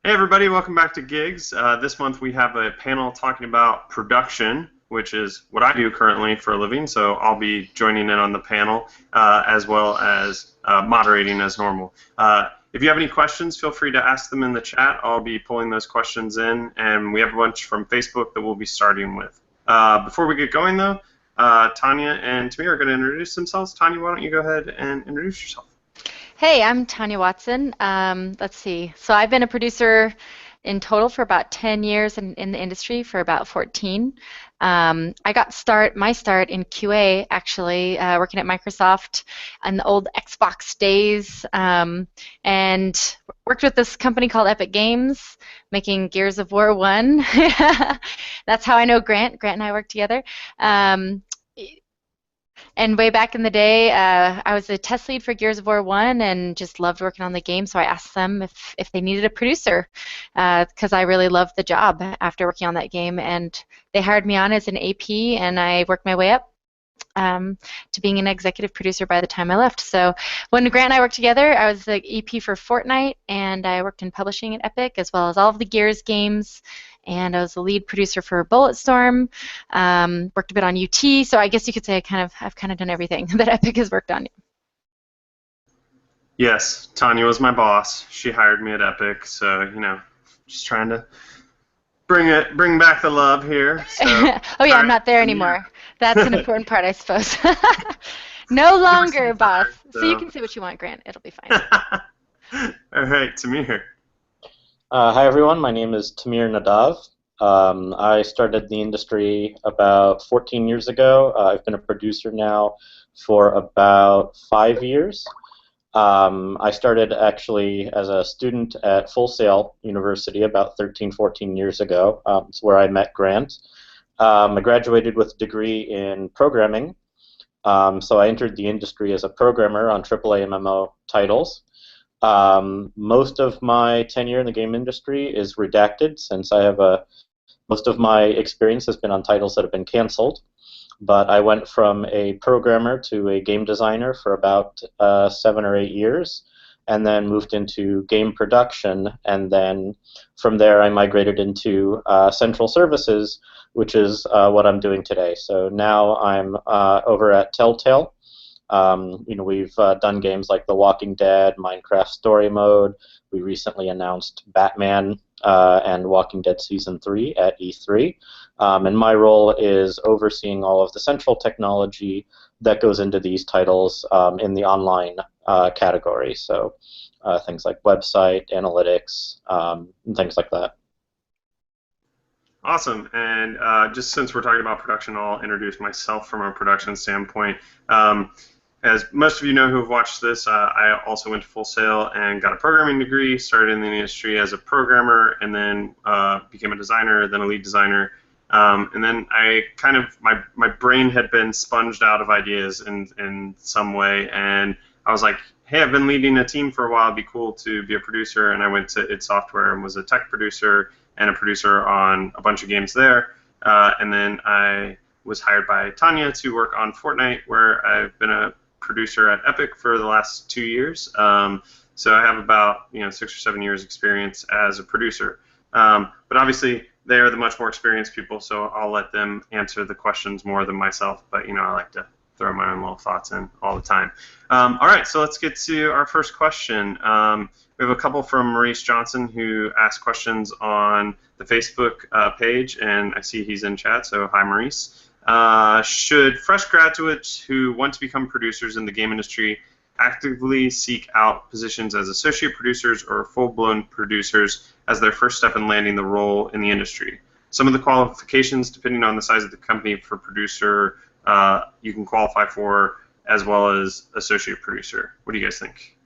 Hey everybody, welcome back to Gigs. This month we have a panel talking about production, which is what I do currently for a living. So I'll be joining in on the panel as well as moderating as normal. If you have any questions, feel free to ask them in the chat. I'll be pulling those questions in, and we have a bunch from Facebook that we'll be starting with. Before we get going though, Tanya and Tamir are going to introduce themselves. Tanya, why don't you go ahead and introduce yourself? Hey, I'm Tanya Watson. Let's see. So I've been a producer in total for about 10 years and in the industry for about 14. I got my start in QA actually, working at Microsoft in the old Xbox days, and worked with this company called Epic Games, making Gears of War 1. That's how I know Grant. Grant and I worked together. Um, and way back in the day, I was the test lead for Gears of War 1 and just loved working on the game. So I asked them if they needed a producer because I really loved the job after working on that game. And they hired me on as an AP, and I worked my way up to being an executive producer by the time I left. So when Grant and I worked together, I was the EP for Fortnite, and I worked in publishing at Epic as well as all of the Gears games. And I was the lead producer for Bulletstorm. Worked a bit on UT, so I guess you could say I've kind of done everything that Epic has worked on. Yes, Tanya was my boss. She hired me at Epic, so just trying to bring back the love here. So, Oh yeah, all I'm right, not there Tamir. anymore. That's an important part, I suppose. No You were still longer, boss. there, So you so. can say what you want, Grant. It'll be fine. All right, Tamir. Hi everyone, my name is Tamir Nadav. I started the industry about 14 years ago. I've been a producer now for about 5 years. I started actually as a student at Full Sail University about 13, 14 years ago. It's where I met Grant. I graduated with a degree in programming, so I entered the industry as a programmer on AAA MMO titles. Most of my tenure in the game industry is redacted since I have most of my experience has been on titles that have been canceled. But I went from a programmer to a game designer for about 7 or 8 years, and then moved into game production. And then from there, I migrated into central services, which is what I'm doing today. So now I'm over at Telltale. We've done games like The Walking Dead, Minecraft Story Mode. We recently announced Batman and Walking Dead Season 3 at E3. And my role is overseeing all of the central technology that goes into these titles in the online category. So things like website, analytics, and things like that. Awesome. And just since we're talking about production, I'll introduce myself from a production standpoint. As most of you know who have watched this, I also went to Full Sail and got a programming degree, started in the industry as a programmer, and then became a designer, then a lead designer. And then I kind of, my brain had been sponged out of ideas in some way, and I was like, hey, I've been leading a team for a while, it'd be cool to be a producer, and I went to id Software and was a tech producer and a producer on a bunch of games there. And then I was hired by Tanya to work on Fortnite, where I've been a producer at Epic for the last 2 years. So I have about 6 or 7 years experience as a producer. But obviously they are the much more experienced people, so I'll let them answer the questions more than myself. But I like to throw my own little thoughts in all the time. All right, so let's get to our first question. We have a couple from Maurice Johnson who asked questions on the Facebook page, and I see he's in chat, so hi, Maurice. Should fresh graduates who want to become producers in the game industry actively seek out positions as associate producers or full-blown producers as their first step in landing the role in the industry? Some of the qualifications, depending on the size of the company for producer, you can qualify for, as well as associate producer. What do you guys think?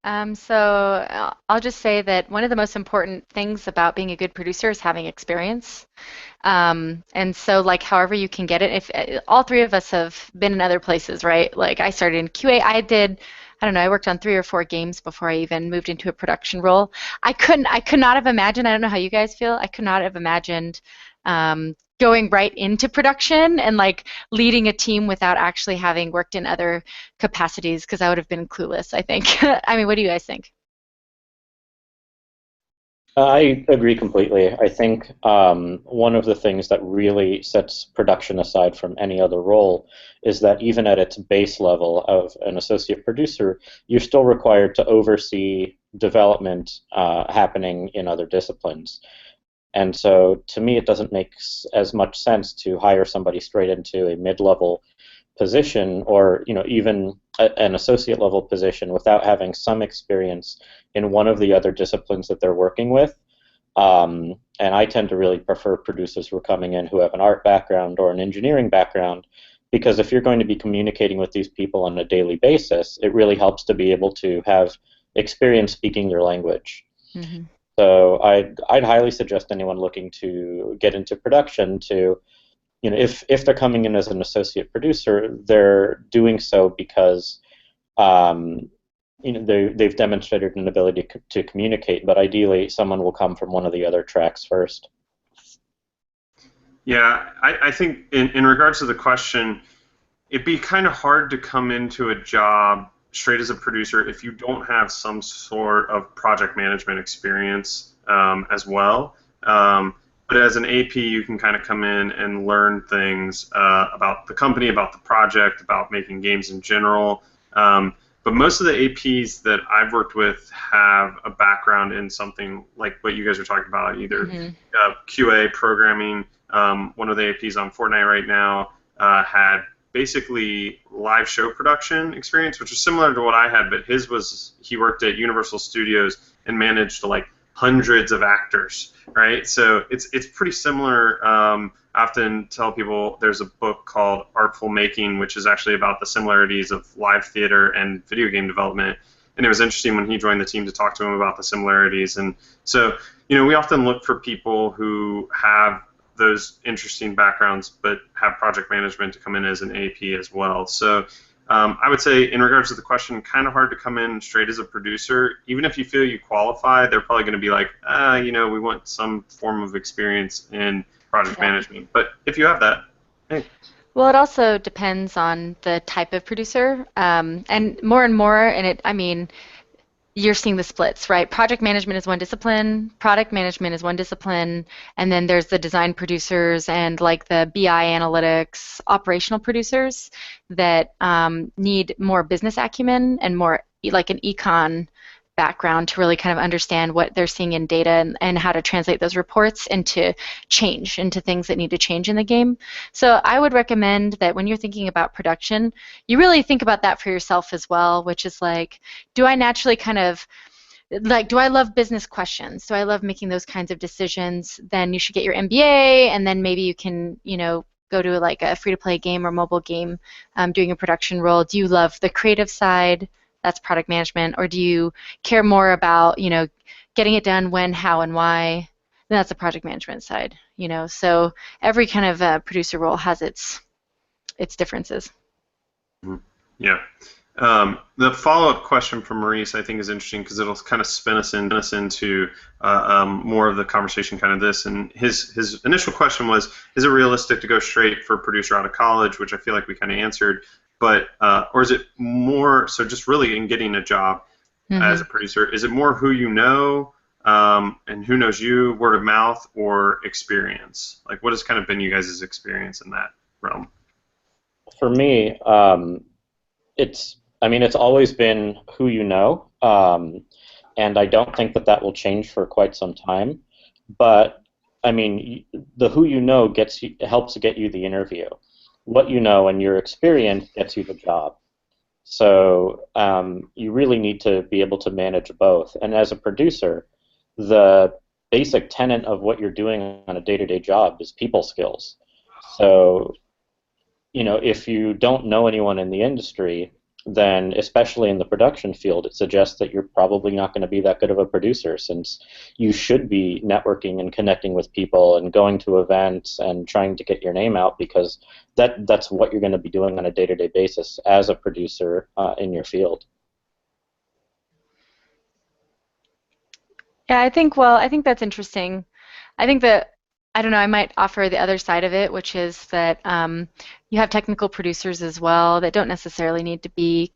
I'll just say that one of the most important things about being a good producer is having experience. And so, like, however you can get it, if all three of us have been in other places, right? Like, I started in QA. I don't know, I worked on 3 or 4 games before I even moved into a production role. I could not have imagined, I don't know how you guys feel, I could not have imagined going right into production and like leading a team without actually having worked in other capacities because I would have been clueless, I think. I mean, what do you guys think? I agree completely. I think one of the things that really sets production aside from any other role is that even at its base level of an associate producer, you're still required to oversee development happening in other disciplines. And so to me, it doesn't make as much sense to hire somebody straight into a mid-level position or even an associate level position without having some experience in one of the other disciplines that they're working with. And I tend to really prefer producers who are coming in who have an art background or an engineering background, because if you're going to be communicating with these people on a daily basis, it really helps to be able to have experience speaking their language. Mm-hmm. So I'd highly suggest anyone looking to get into production to, if they're coming in as an associate producer, they're doing so because um, they've demonstrated an ability to communicate, but ideally someone will come from one of the other tracks first. Yeah, I think in regards to the question, it'd be kind of hard to come into a job straight as a producer if you don't have some sort of project management experience as well. But as an AP, you can kind of come in and learn things about the company, about the project, about making games in general. But most of the APs that I've worked with have a background in something like what you guys are talking about, either QA, programming. One of the APs on Fortnite right now had basically live show production experience, which was similar to what I had, but his was he worked at Universal Studios and managed like hundreds of actors, right? So it's pretty similar. I often tell people there's a book called Artful Making, which is actually about the similarities of live theater and video game development. And it was interesting when he joined the team to talk to him about the similarities. And so, we often look for people who have those interesting backgrounds but have project management to come in as an AP as well. So I would say in regards to the question, kind of hard to come in straight as a producer. Even if you feel you qualify, they're probably going to be like, we want some form of experience in project management. But if you have that, hey. Well, it also depends on the type of producer, and more, you're seeing the splits, right? Project management is one discipline, product management is one discipline, and then there's the design producers and like the BI analytics operational producers that need more business acumen and more like an econ background to really kind of understand what they're seeing in data and how to translate those reports into things that need to change in the game. So I would recommend that when you're thinking about production, you really think about that for yourself as well, which is like, do I naturally kind of do I love business questions? Do I love making those kinds of decisions? Then you should get your MBA, and then maybe you can, go to like a free-to-play game or mobile game doing a production role. Do you love the creative side? That's product management. Or do you care more about, getting it done when, how, and why? Then that's the project management side, So every kind of producer role has its differences. Yeah. The follow-up question from Maurice, I think, is interesting because it'll kind of spin us into more of the conversation, kind of this. And his initial question was, is it realistic to go straight for producer out of college, which I feel like we kind of answered, but or is it more so just really in getting a job as a producer? Is it more who you know and who knows you, word of mouth, or experience? Like, what has kind of been you guys' experience in that realm? For me, it's always been who you know, and I don't think that will change for quite some time. But the who you know helps get you the interview. What you know and your experience gets you the job. So you really need to be able to manage both. And as a producer, the basic tenet of what you're doing on a day-to-day job is people skills. So, if you don't know anyone in the industry, then especially in the production field, it suggests that you're probably not going to be that good of a producer, since you should be networking and connecting with people and going to events and trying to get your name out, because that's what you're going to be doing on a day-to-day basis as a producer in your field. Yeah, I think that's interesting. I think that, I don't know, I might offer the other side of it, which is that you have technical producers as well that don't necessarily need to be,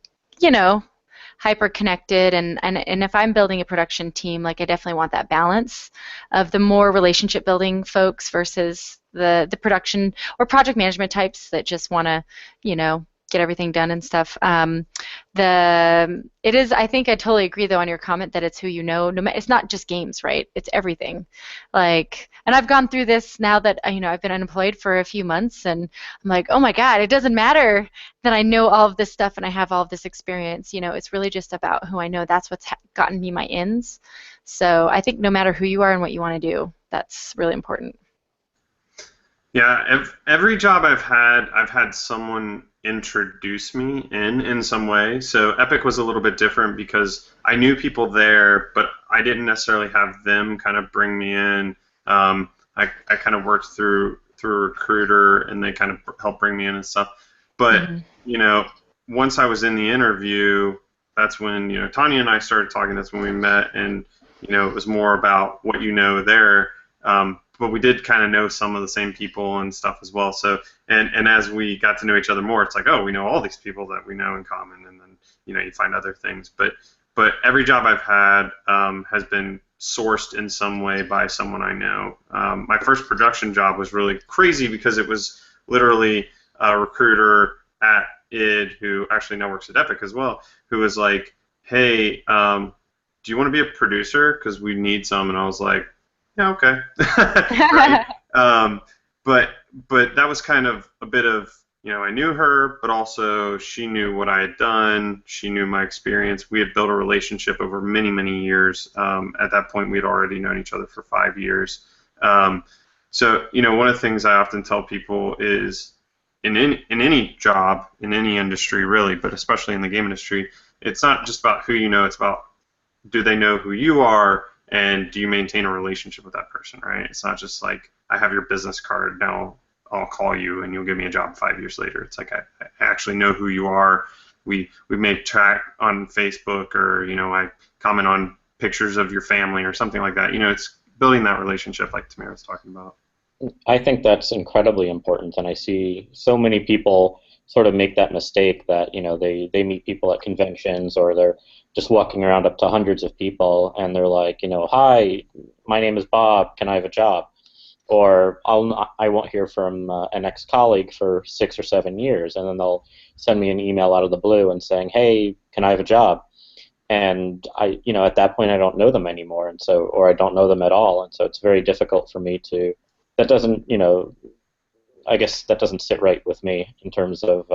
hyper connected, and if I'm building a production team, like I definitely want that balance of the more relationship building folks versus the production or project management types that just want to, get everything done and stuff. It is, I think I totally agree though on your comment that it's who you know. No, it's not just games, right? It's everything. Like, and I've gone through this now that I've been unemployed for a few months, and I'm like, oh my God, it doesn't matter that I know all of this stuff and I have all of this experience. It's really just about who I know. That's what's gotten me my ins. So I think no matter who you are and what you want to do, that's really important. Yeah, every job I've had someone introduce me in some way. So Epic was a little bit different because I knew people there, but I didn't necessarily have them kind of bring me in. I kind of worked through a recruiter, and they kind of helped bring me in and stuff. But once I was in the interview, that's when Tanya and I started talking. That's when we met, and it was more about what there. But we did kind of know some of the same people and stuff as well. So, and as we got to know each other more, it's like, oh, we know all these people that we know in common, and then you find other things. But every job I've had has been sourced in some way by someone I know. My first production job was really crazy because it was literally a recruiter at id, who actually now works at Epic as well, who was like, hey, do you want to be a producer? Because we need some. And I was like, yeah, okay. Right. But that was kind of a bit of, I knew her, but also she knew what I had done. She knew my experience. We had built a relationship over many, many years. At that point, we had already known each other for 5 years. So, one of the things I often tell people is in any job, in any industry really, but especially in the game industry, it's not just about who you know, it's about do they know who you are, and do you maintain a relationship with that person, right? It's not just like, I have your business card, now I'll call you and you'll give me a job 5 years later. It's like, I actually know who you are. We make chat on Facebook, or, I comment on pictures of your family or something like that. It's building that relationship like Tamir was talking about. I think that's incredibly important, and I see so many people sort of make that mistake that they meet people at conventions, or they're just walking around up to hundreds of people, and they're like, hi, my name is Bob, can I have a job? Or I won't hear from an ex-colleague for 6 or 7 years, and then they'll send me an email out of the blue and saying, hey, can I have a job? And I, at that point, I don't know them anymore, and so, or I don't know them at all, and so it's very difficult for me to. That doesn't, I guess that doesn't sit right with me in terms of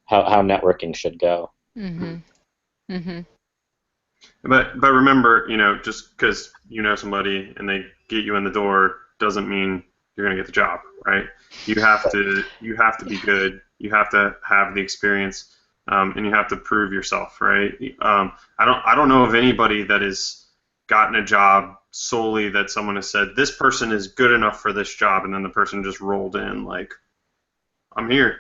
how networking should go. Mm-hmm. Mm-hmm. But remember, just because you know somebody and they get you in the door doesn't mean you're going to get the job, right? You have to be good. You have to have the experience, and you have to prove yourself, right? I don't know of anybody that has gotten a job solely that someone has said this person is good enough for this job, and then the person just rolled in like, I'm here.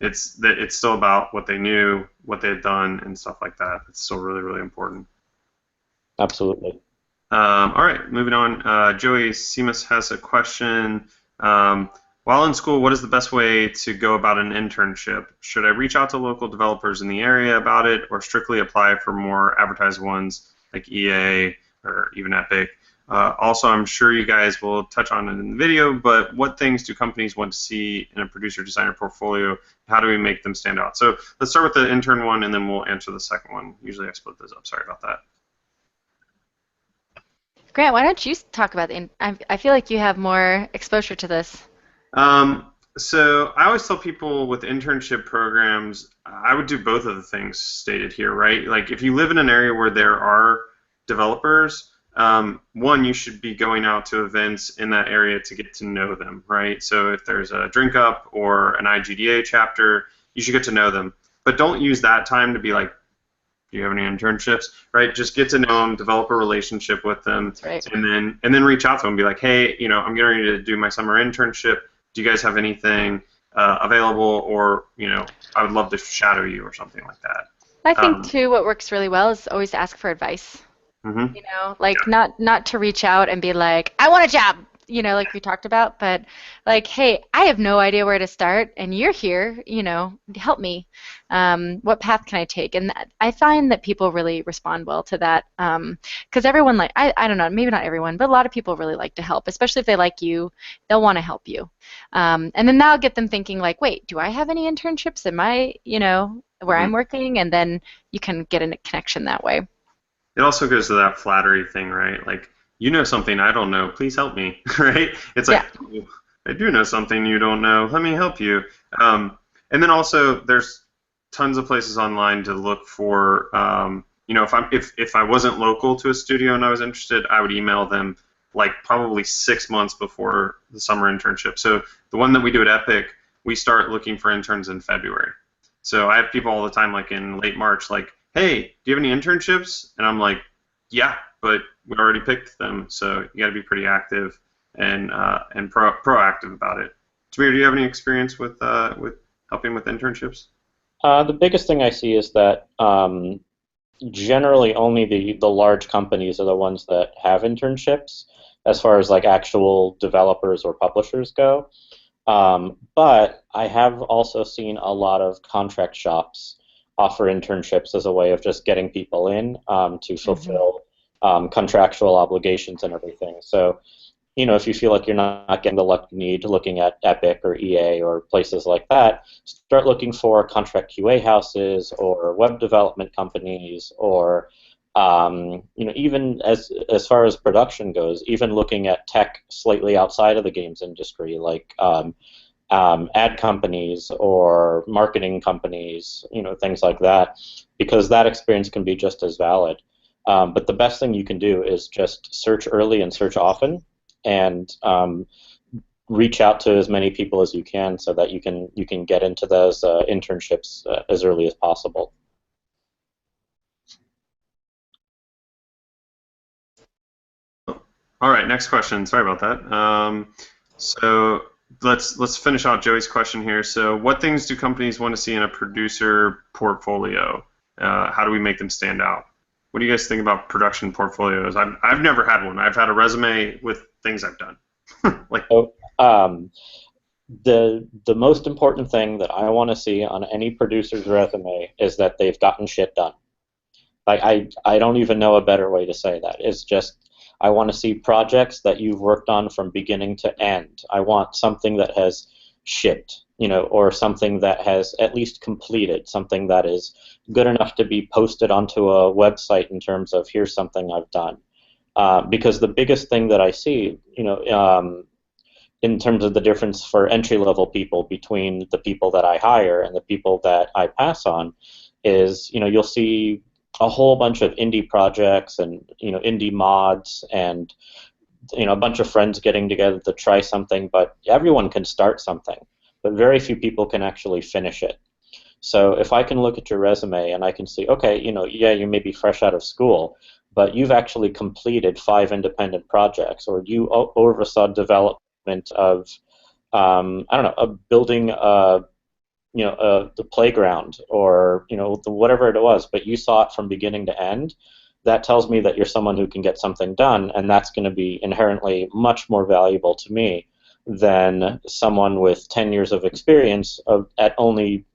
It's still about what they knew, what they had done, and stuff like that. It's still really, really important. Absolutely. All right, moving on. Joey Seamus has a question. While in school, what is the best way to go about an internship? Should I reach out to local developers in the area about it, or strictly apply for more advertised ones like EA or even Epic? Also, I'm sure you guys will touch on it in the video, but what things do companies want to see in a producer-designer portfolio? How do we make them stand out? So let's start with the intern one, and then we'll answer the second one. Usually I split those up. Sorry about that. Grant, why don't you talk about I feel like you have more exposure to this. So I always tell people with internship programs, I would do both of the things stated here, right? Like if you live in an area where there are developers, one, you should be going out to events in that area to get to know them, right? So if there's a drink up or an IGDA chapter, you should get to know them. But don't use that time to be like, do you have any internships, right? Just get to know them, develop a relationship with them, right. and then reach out to them and be like, hey, I'm getting ready to do my summer internship. Do you guys have anything available, or I would love to shadow you or something like that. I think too, what works really well is always ask for advice. Mm-hmm. Like not to reach out and be like, I want a job. like we talked about, but like, hey, I have no idea where to start, and you're here, help me. What path can I take? And I find that people really respond well to that, because everyone, like, I don't know, maybe not everyone, but a lot of people really like to help, especially if they like you, they'll want to help you. And then that'll get them thinking, like, wait, do I have any internships? Am I, where I'm working? And then you can get a connection that way. It also goes to that flattery thing, right? Like, you know something I don't know, please help me, right? It's like, Yeah. "Oh, I do know something you don't know, let me help you." And then also, there's tons of places online to look for, if I wasn't local to a studio and I was interested, I would email them like probably 6 months before the summer internship. So the one that we do at Epic, we start looking for interns in February. So I have people all the time, like in late March, like, "Hey, do you have any internships?" And I'm like, "Yeah, but we already picked them, so you got to be pretty active and proactive about it." Tamir, do you have any experience with helping with internships? The biggest thing I see is that generally only the large companies are the ones that have internships as far as like actual developers or publishers go. But I have also seen a lot of contract shops offer internships as a way of just getting people in to Hmm. fulfill contractual obligations and everything. So, if you feel like you're not getting the luck you need looking at Epic or EA or places like that, start looking for contract QA houses or web development companies or even as far as production goes, even looking at tech slightly outside of the games industry, like ad companies or marketing companies, things like that, because that experience can be just as valid. But the best thing you can do is just search early and search often, and reach out to as many people as you can, so that you can get into those internships as early as possible. All right, next question. Sorry about that. So let's finish out Joey's question here. So, what things do companies want to see in a producer portfolio? How do we make them stand out? What do you guys think about production portfolios? I've never had one. I've had a resume with things I've done. Like, So, the most important thing that I want to see on any producer's resume is that they've gotten shit done. Like I don't even know a better way to say that. It's just I want to see projects that you've worked on from beginning to end. I want something that has shipped, or something that has at least completed, something that is good enough to be posted onto a website in terms of here's something I've done. Because the biggest thing that I see, in terms of the difference for entry level people between the people that I hire and the people that I pass on is, you'll see a whole bunch of indie projects and indie mods and a bunch of friends getting together to try something, but everyone can start something, but very few people can actually finish it. So if I can look at your resume and I can see, okay, yeah, you may be fresh out of school, but you've actually completed 5 independent projects, or you oversaw development of, I don't know, a building, the playground, or whatever it was, but you saw it from beginning to end. That tells me that you're someone who can get something done, and that's going to be inherently much more valuable to me than someone with 10 years of experience at only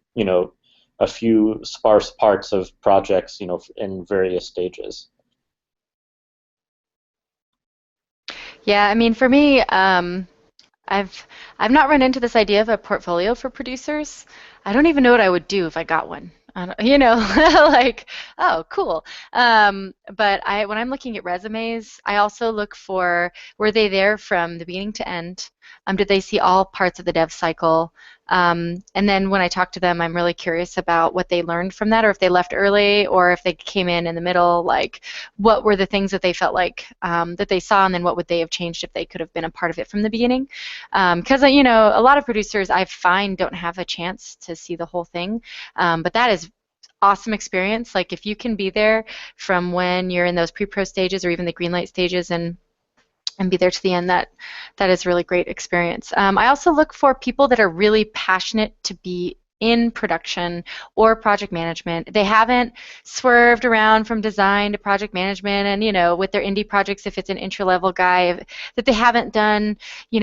a few sparse parts of projects in various stages. Yeah, I mean, for me, I've I've not run into this idea of a portfolio for producers. I don't even know what I would do if I got one. I don't, like, oh, cool. But when I'm looking at resumes, I also look for, were they there from the beginning to end? Did they see all parts of the dev cycle? And then when I talk to them, I'm really curious about what they learned from that, or if they left early, or if they came in the middle. Like, what were the things that they felt like that they saw, and then what would they have changed if they could have been a part of it from the beginning? Because a lot of producers I find don't have a chance to see the whole thing, but that is awesome experience. Like, if you can be there from when you're in those pre-pro stages or even the green light stages, and be there to the end, that is really great experience. I also look for people that are really passionate to be in production or project management. They haven't swerved around from design to project management, and with their indie projects, if it's an entry-level guy, that they haven't done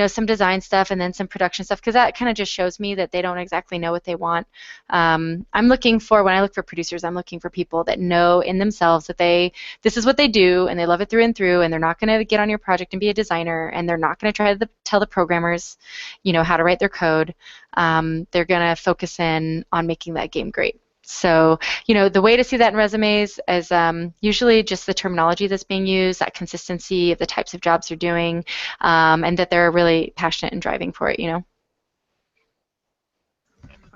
some design stuff and then some production stuff, because that kind of just shows me that they don't exactly know what they want. When I look for producers, I'm looking for people that know in themselves that this is what they do and they love it through and through, and they're not going to get on your project and be a designer, and they're not going to try to tell the programmers how to write their code. They're going to focus in on making that game great. So, the way to see that in resumes is usually just the terminology that's being used, that consistency of the types of jobs they're doing, and that they're really passionate and driving for it,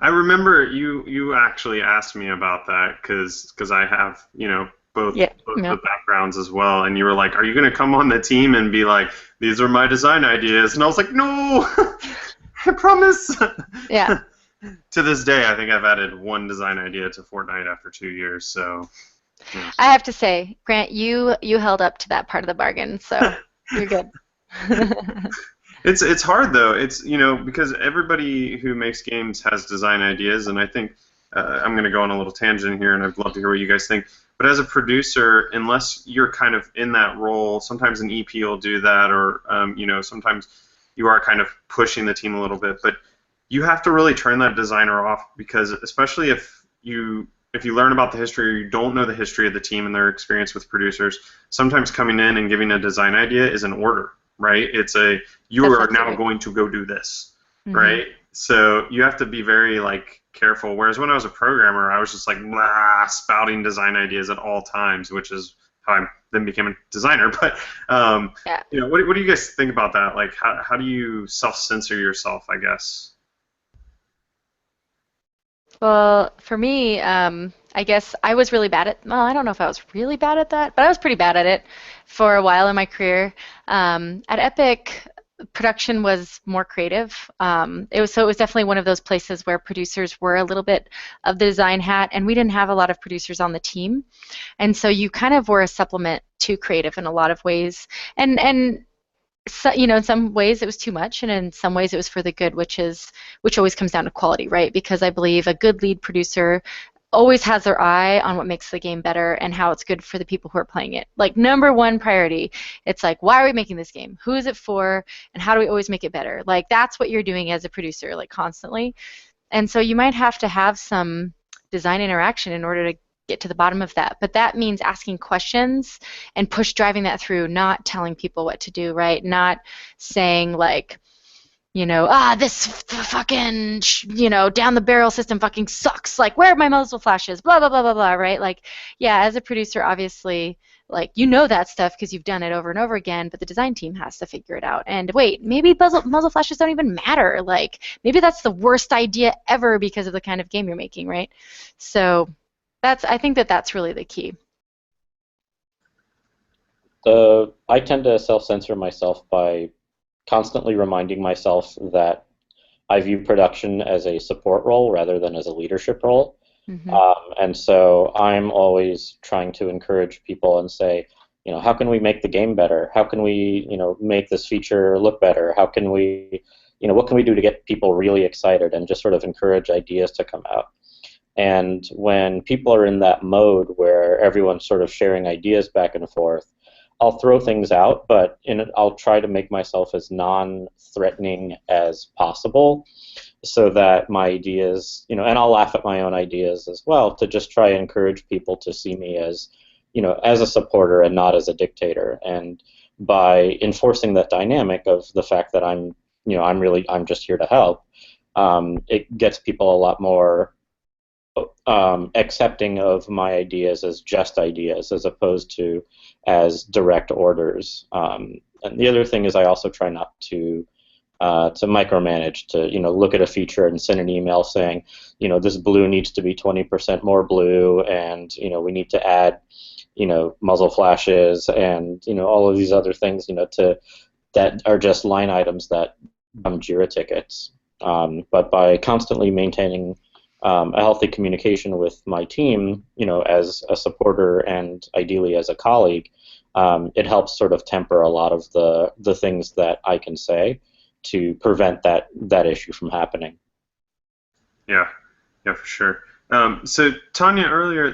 I remember you actually asked me about that because I have, both the backgrounds as well, and you were like, are you going to come on the team and be like, these are my design ideas? And I was like, no, I promise. Yeah. To this day, I think I've added one design idea to Fortnite after 2 years. So, yeah. I have to say, Grant, you held up to that part of the bargain, so you're good. It's hard though. It's because everybody who makes games has design ideas, and I think I'm going to go on a little tangent here, and I'd love to hear what you guys think. But as a producer, unless you're kind of in that role, sometimes an EP will do that, or sometimes you are kind of pushing the team a little bit, but you have to really turn that designer off, because especially if you learn about the history or you don't know the history of the team and their experience with producers, sometimes coming in and giving a design idea is an order, right? It's you are now going to go do this, right? So you have to be very careful. Whereas when I was a programmer, I was just spouting design ideas at all times, which is how I then became a designer. But what do you guys think about that? How do you self-censor yourself, I guess? Well, for me, I guess I was really bad at, well, I don't know if I was really bad at that, but I was pretty bad at it for a while in my career. At Epic, production was more creative. It was definitely one of those places where producers were a little bit of the design hat, and we didn't have a lot of producers on the team. And so you kind of were a supplement to creative in a lot of ways. And so, in some ways it was too much, and in some ways it was for the good, which always comes down to quality, right? Because I believe a good lead producer always has their eye on what makes the game better and how it's good for the people who are playing it. Number one priority, it's why are we making this game? Who is it for? And how do we always make it better? That's what you're doing as a producer, constantly. And so you might have to have some design interaction in order to get to the bottom of that. But that means asking questions and driving that through, not telling people what to do, right? Not saying this fucking, down the barrel system fucking sucks. Where are my muzzle flashes? Blah, blah, blah, blah, blah, right? As a producer, obviously, that stuff because you've done it over and over again, but the design team has to figure it out. And wait, maybe muzzle flashes don't even matter. Maybe that's the worst idea ever because of the kind of game you're making, right? So I think that's really the key. I tend to self-censor myself by constantly reminding myself that I view production as a support role rather than as a leadership role. And so I'm always trying to encourage people and say, how can we make the game better? How can we, make this feature look better? How can we, what can we do to get people really excited, and just sort of encourage ideas to come out? And when people are in that mode where everyone's sort of sharing ideas back and forth, I'll throw things out, but I'll try to make myself as non-threatening as possible, so that my ideas, and I'll laugh at my own ideas as well, to just try and encourage people to see me as, as a supporter and not as a dictator. And by enforcing that dynamic of the fact that I'm just here to help, it gets people a lot more accepting of my ideas as just ideas, as opposed to as direct orders. And the other thing is, I also try not to micromanage, to look at a feature and send an email saying, this blue needs to be 20% more blue, and we need to add muzzle flashes, and all of these other things that are just line items that become JIRA tickets. But by constantly maintaining a healthy communication with my team, as a supporter and ideally as a colleague, it helps sort of temper a lot of the things that I can say to prevent that issue from happening. Yeah, Yeah, for sure. So Tanya, earlier,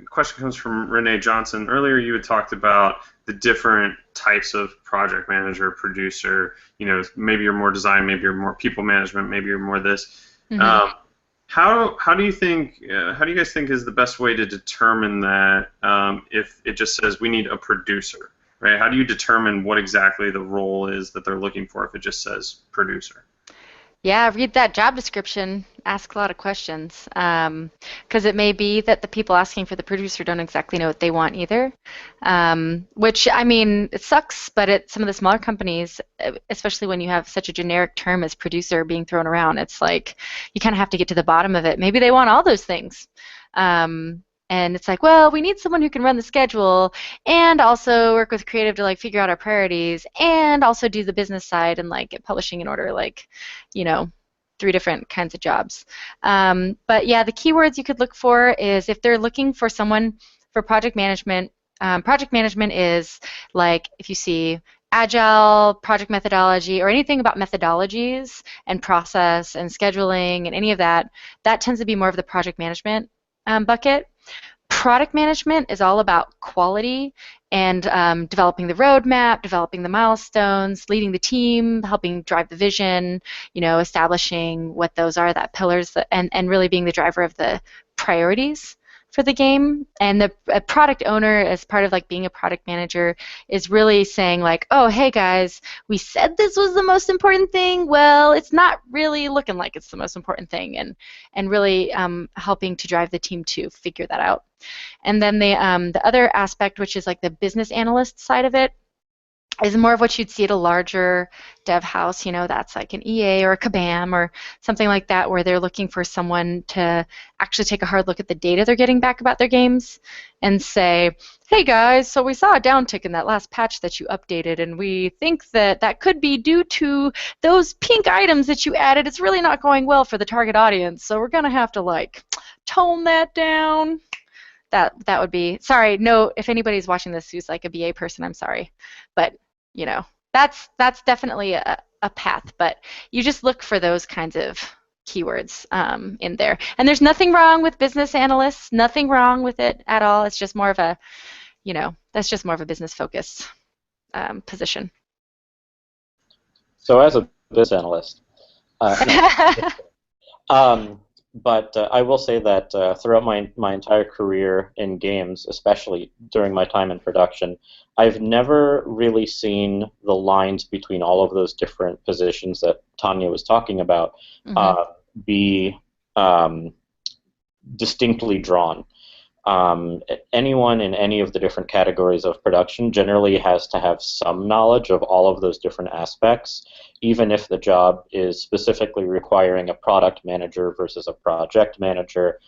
question comes from Renee Johnson. Earlier, you had talked about the different types of project manager, producer. Maybe you're more design, maybe you're more people management, maybe you're more this. Hmm. How do you think? How do you guys think is the best way to determine that? If it just says we need a producer, right? How do you determine what exactly the role is that they're looking for if it just says producer? Yeah, read that job description. Ask a lot of questions. Because it may be that the people asking for the producer don't exactly know what they want either. Which, I mean, it sucks, but at some of the smaller companies, especially when you have such a generic term as producer being thrown around, it's like you kind of have to get to the bottom of it. Maybe they want all those things. And it's like, well, we need someone who can run the schedule and also work with creative to like figure out our priorities and also do the business side and like get publishing in order, like, you know, three different kinds of jobs. But yeah, the keywords you could look for is if they're looking for someone for project management is like if you see agile, project methodology, or anything about methodologies and process and scheduling and any of that, that tends to be more of the project management bucket. Product management is all about quality and developing the roadmap, developing the milestones, leading the team, helping drive the vision, establishing what those are, that pillars, and really being the driver of the priorities for the game. And the a product owner, as part of like being a product manager, is really saying like, oh, hey guys, we said this was the most important thing. Well, it's not really looking like it's the most important thing, and really helping to drive the team to figure that out. And then the other aspect, which is like the business analyst side of it, is more of what you'd see at a larger dev house. That's like an EA or a Kabam or something like that, where they're looking for someone to actually take a hard look at the data they're getting back about their games and say, hey guys, so we saw a downtick in that last patch that you updated, and we think that that could be due to those pink items that you added. It's really not going well for the target audience, so we're going to have to like tone that down. That would be, sorry, no, if anybody's watching this who's like a BA person, I'm sorry, but that's definitely a path. But you just look for those kinds of keywords in there, and there's nothing wrong with business analysts, nothing wrong with it at all. It's just more of a, that's just more of a business focused position. So as a business analyst, but I will say that throughout my entire career in games, especially during my time in production, I've never really seen the lines between all of those different positions that Tanya was talking about be distinctly drawn. Anyone in any of the different categories of production generally has to have some knowledge of all of those different aspects, even if the job is specifically requiring a product manager versus a project manager.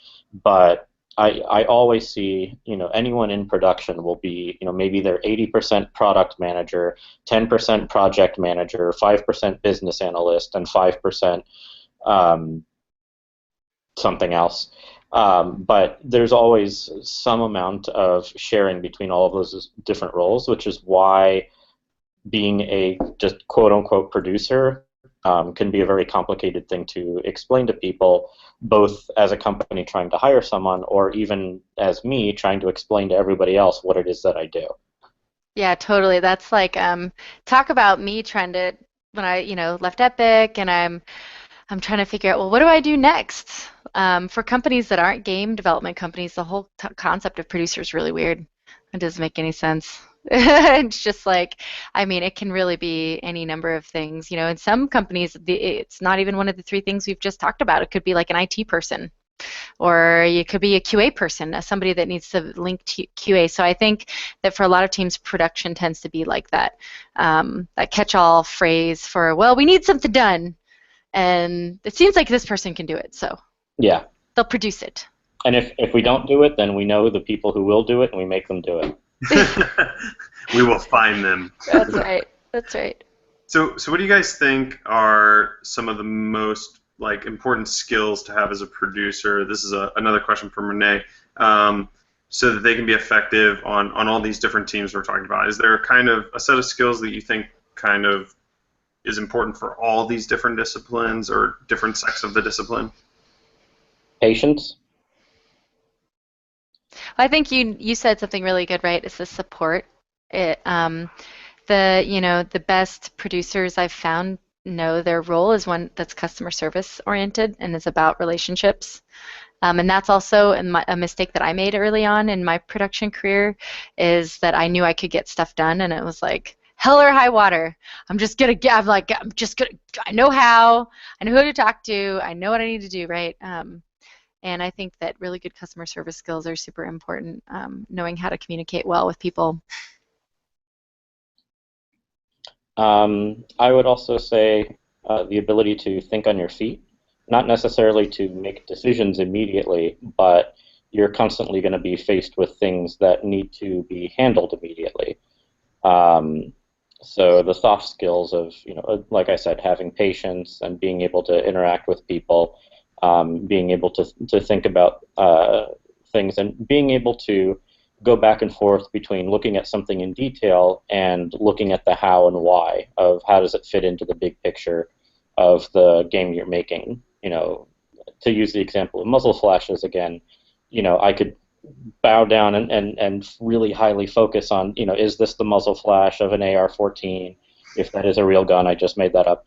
But I always see, anyone in production will be, maybe they're 80% product manager, 10% project manager, 5% business analyst, and 5% something else. But there's always some amount of sharing between all of those different roles, which is why being a just quote-unquote producer can be a very complicated thing to explain to people, both as a company trying to hire someone or even as me trying to explain to everybody else what it is that I do. Yeah, totally. That's like talk about me trying to, when I left Epic, and I'm trying to figure out, well, what do I do next? For companies that aren't game development companies, the whole concept of producer is really weird. It doesn't make any sense. It's just like, I mean, it can really be any number of things. In some companies, it's not even one of the three things we've just talked about. It could be like an IT person, or it could be a QA person, somebody that needs to link to QA. So I think that for a lot of teams, production tends to be like that, that catch-all phrase for, well, we need something done, and it seems like this person can do it, so yeah, they'll produce it. And if we don't do it, then we know the people who will do it, and we make them do it. We will find them. That's right. That's right. So what do you guys think are some of the most important skills to have as a producer? This is another question from Renee. So that they can be effective on all these different teams we're talking about. Is there kind of a set of skills that you think kind of is important for all these different disciplines or different sects of the discipline? Patience. I think you said something really good, right? It's the support. It, the best producers I've found know their role is one that's customer service oriented and is about relationships. And that's also a mistake that I made early on in my production career, is that I knew I could get stuff done, and it was like hell or high water. I'm just gonna, I know how, I know who to talk to, I know what I need to do, right? And I think that really good customer service skills are super important, knowing how to communicate well with people. I would also say the ability to think on your feet, not necessarily to make decisions immediately, but you're constantly going to be faced with things that need to be handled immediately. Um, so the soft skills of, like I said, having patience and being able to interact with people, being able to think about things, and being able to go back and forth between looking at something in detail and looking at the how and why of how does it fit into the big picture of the game you're making. To use the example of muzzle flashes again, I could bow down and really highly focus on, is this the muzzle flash of an AR-14? If that is a real gun, I just made that up.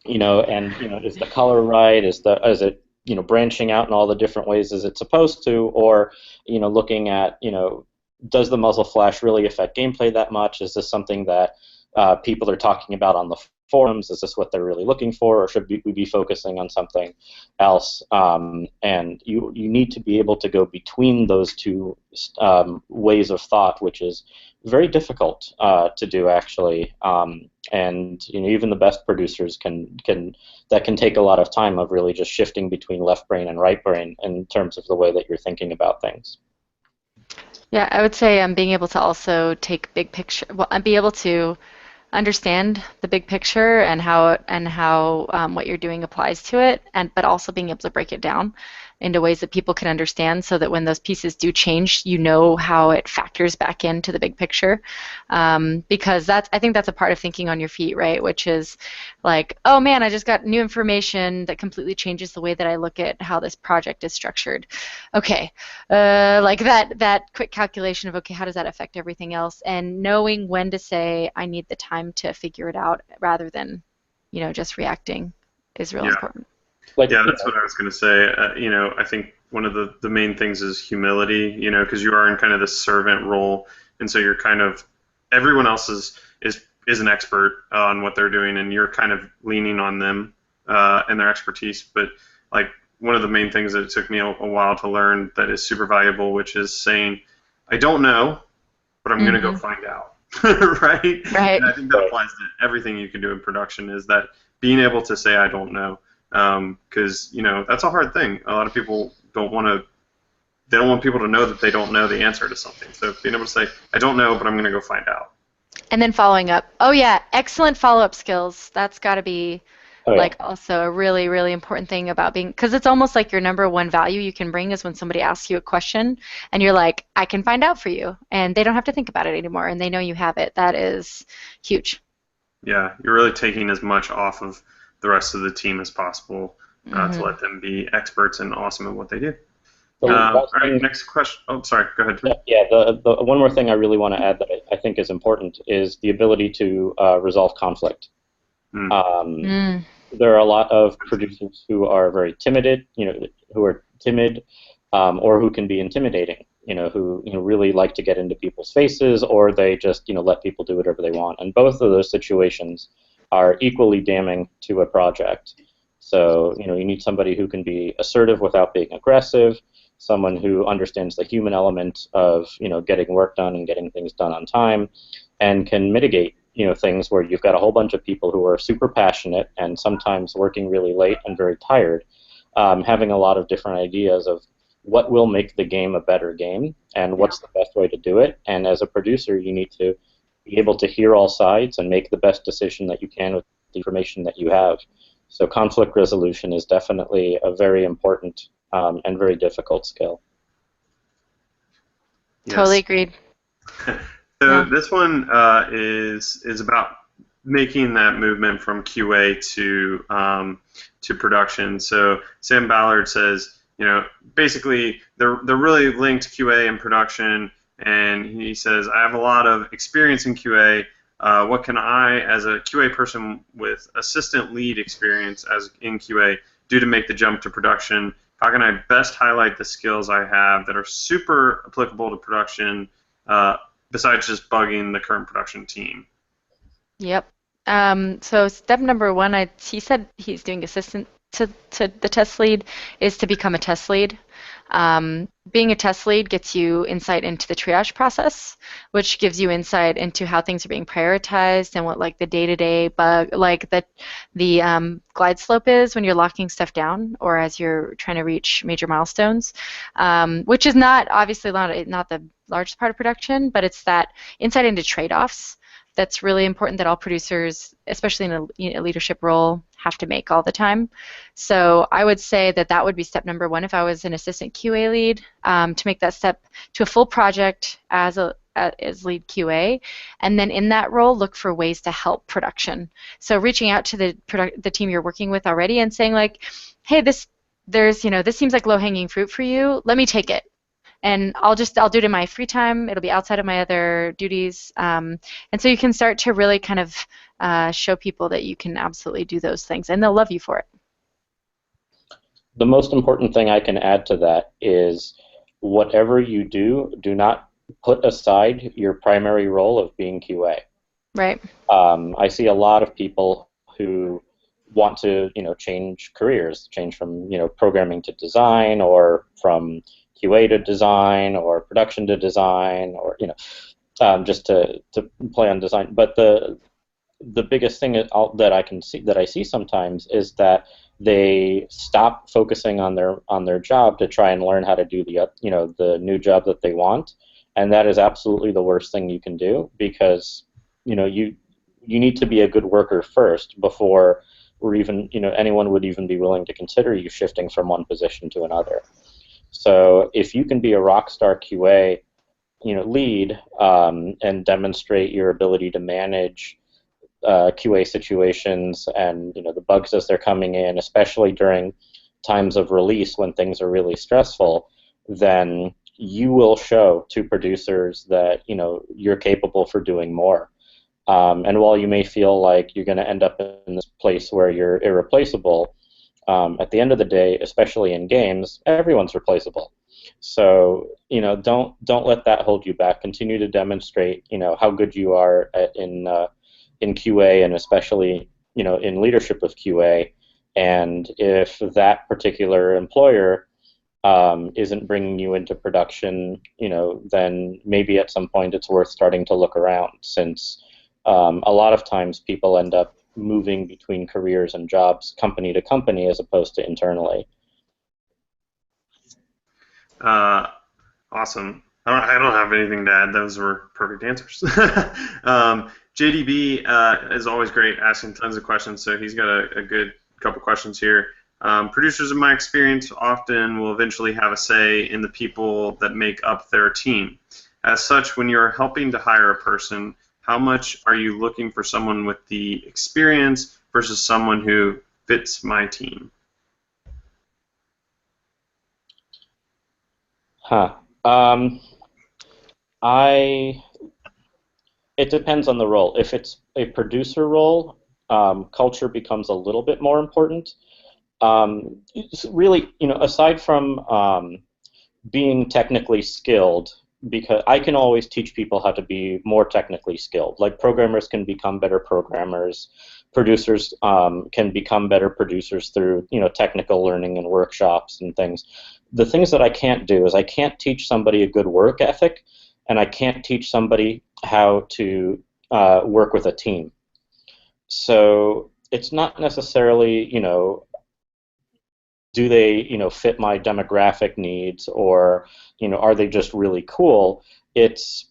Is the color right? Is it branching out in all the different ways as it's supposed to? Or looking at does the muzzle flash really affect gameplay that much? Is this something that people are talking about on the forums? Is this what they're really looking for, or should we be focusing on something else? And you need to be able to go between those two ways of thought, which is very difficult to do actually. And even the best producers can take a lot of time of really just shifting between left brain and right brain in terms of the way that you're thinking about things. Yeah, I would say being able to also take big picture, well, and be able to understand the big picture and how what you're doing applies to it, but also being able to break it down into ways that people can understand, so that when those pieces do change, you know how it factors back into the big picture. Because I think that's a part of thinking on your feet, right? Which is like, oh man, I just got new information that completely changes the way that I look at how this project is structured. Okay, like that quick calculation of, okay, how does that affect everything else? And knowing when to say, I need the time to figure it out, rather than just reacting, is really important. That's what I was going to say. I think one of the main things is humility, because you are in kind of the servant role, and so you're kind of, everyone else is an expert on what they're doing, and you're kind of leaning on them and their expertise. But like, one of the main things that it took me a while to learn that is super valuable, which is saying, I don't know, but I'm going to go find out. Right? Right. And I think that applies to everything you can do in production, is that being able to say, I don't know. Because that's a hard thing. A lot of people don't want people to know that they don't know the answer to something. So being able to say, I don't know, but I'm going to go find out. And then following up. Oh yeah, excellent follow-up skills. That's got to be also a really, really important thing about being, because it's almost like your number one value you can bring is when somebody asks you a question and you're like, I can find out for you, and they don't have to think about it anymore, and they know you have it. That is huge. Yeah, you're really taking as much off of the rest of the team as possible to let them be experts and awesome at what they do. All right, next question. Oh, sorry, go ahead. Yeah, the one more thing I really want to add that I think is important is the ability to resolve conflict. There are a lot of producers who are very timid, or who can be intimidating, who really like to get into people's faces, or they just let people do whatever they want. And both of those situations are equally damning to a project. So you need somebody who can be assertive without being aggressive, someone who understands the human element of getting work done and getting things done on time, and can mitigate things where you've got a whole bunch of people who are super passionate and sometimes working really late and very tired, having a lot of different ideas of what will make the game a better game and what's the best way to do it. And as a producer, you need to be able to hear all sides and make the best decision that you can with the information that you have. So conflict resolution is definitely a very important and very difficult skill. Yes. Totally agreed. So this one is about making that movement from QA to production. So Sam Ballard says, basically they're really linked, QA and production, and he says, I have a lot of experience in QA. What can I, as a QA person with assistant lead experience as in QA, do to make the jump to production? How can I best highlight the skills I have that are super applicable to production, besides just bugging the current production team? Yep. So step number one, he said he's doing assistant to the test lead, is to become a test lead. Being a test lead gets you insight into the triage process, which gives you insight into how things are being prioritized and what like the day-to-day bug, like the glide slope is when you're locking stuff down or as you're trying to reach major milestones, which is not obviously not the largest part of production, but it's that insight into trade-offs that's really important that all producers, especially in a leadership role, have to make all the time. So I would say that would be step number one if I was an assistant QA lead, to make that step to a full project as lead QA, and then in that role look for ways to help production. So reaching out to the team you're working with already and saying like, hey, this seems like low-hanging fruit for you. Let me take it. And I'll do it in my free time. It'll be outside of my other duties. And so you can start to really kind of show people that you can absolutely do those things, and they'll love you for it. The most important thing I can add to that is whatever you do not put aside your primary role of being QA. Right. I see a lot of people who want to, change careers, change from, programming to design, or from QA to design, or production to design, or just to play on design. But the biggest thing that I see sometimes is that they stop focusing on their job to try and learn how to do the new job that they want, and that is absolutely the worst thing you can do, because you need to be a good worker first before anyone would even be willing to consider you shifting from one position to another. So if you can be a rock star QA, lead, and demonstrate your ability to manage QA situations and the bugs as they're coming in, especially during times of release when things are really stressful, then you will show to producers that you're capable for doing more. And while you may feel like you're going to end up in this place where you're irreplaceable, at the end of the day, especially in games, everyone's replaceable. So don't let that hold you back. Continue to demonstrate how good you are in QA, and especially in leadership of QA. And if that particular employer isn't bringing you into production, then maybe at some point it's worth starting to look around, since a lot of times people end up moving between careers and jobs company to company as opposed to internally. Awesome. I don't have anything to add. Those were perfect answers. JDB is always great, asking tons of questions, so he's got a good couple questions here. Producers, in my experience, often will eventually have a say in the people that make up their team. As such, when you're helping to hire a person, how much are you looking for someone with the experience versus someone who fits my team? It depends on the role. If it's a producer role, culture becomes a little bit more important. Really, aside from being technically skilled, because I can always teach people how to be more technically skilled. Like, programmers can become better programmers, producers can become better producers through technical learning and workshops and things. The things that I can't do is I can't teach somebody a good work ethic, and I can't teach somebody how to work with a team. So it's not necessarily do they fit my demographic needs, or are they just really cool? It's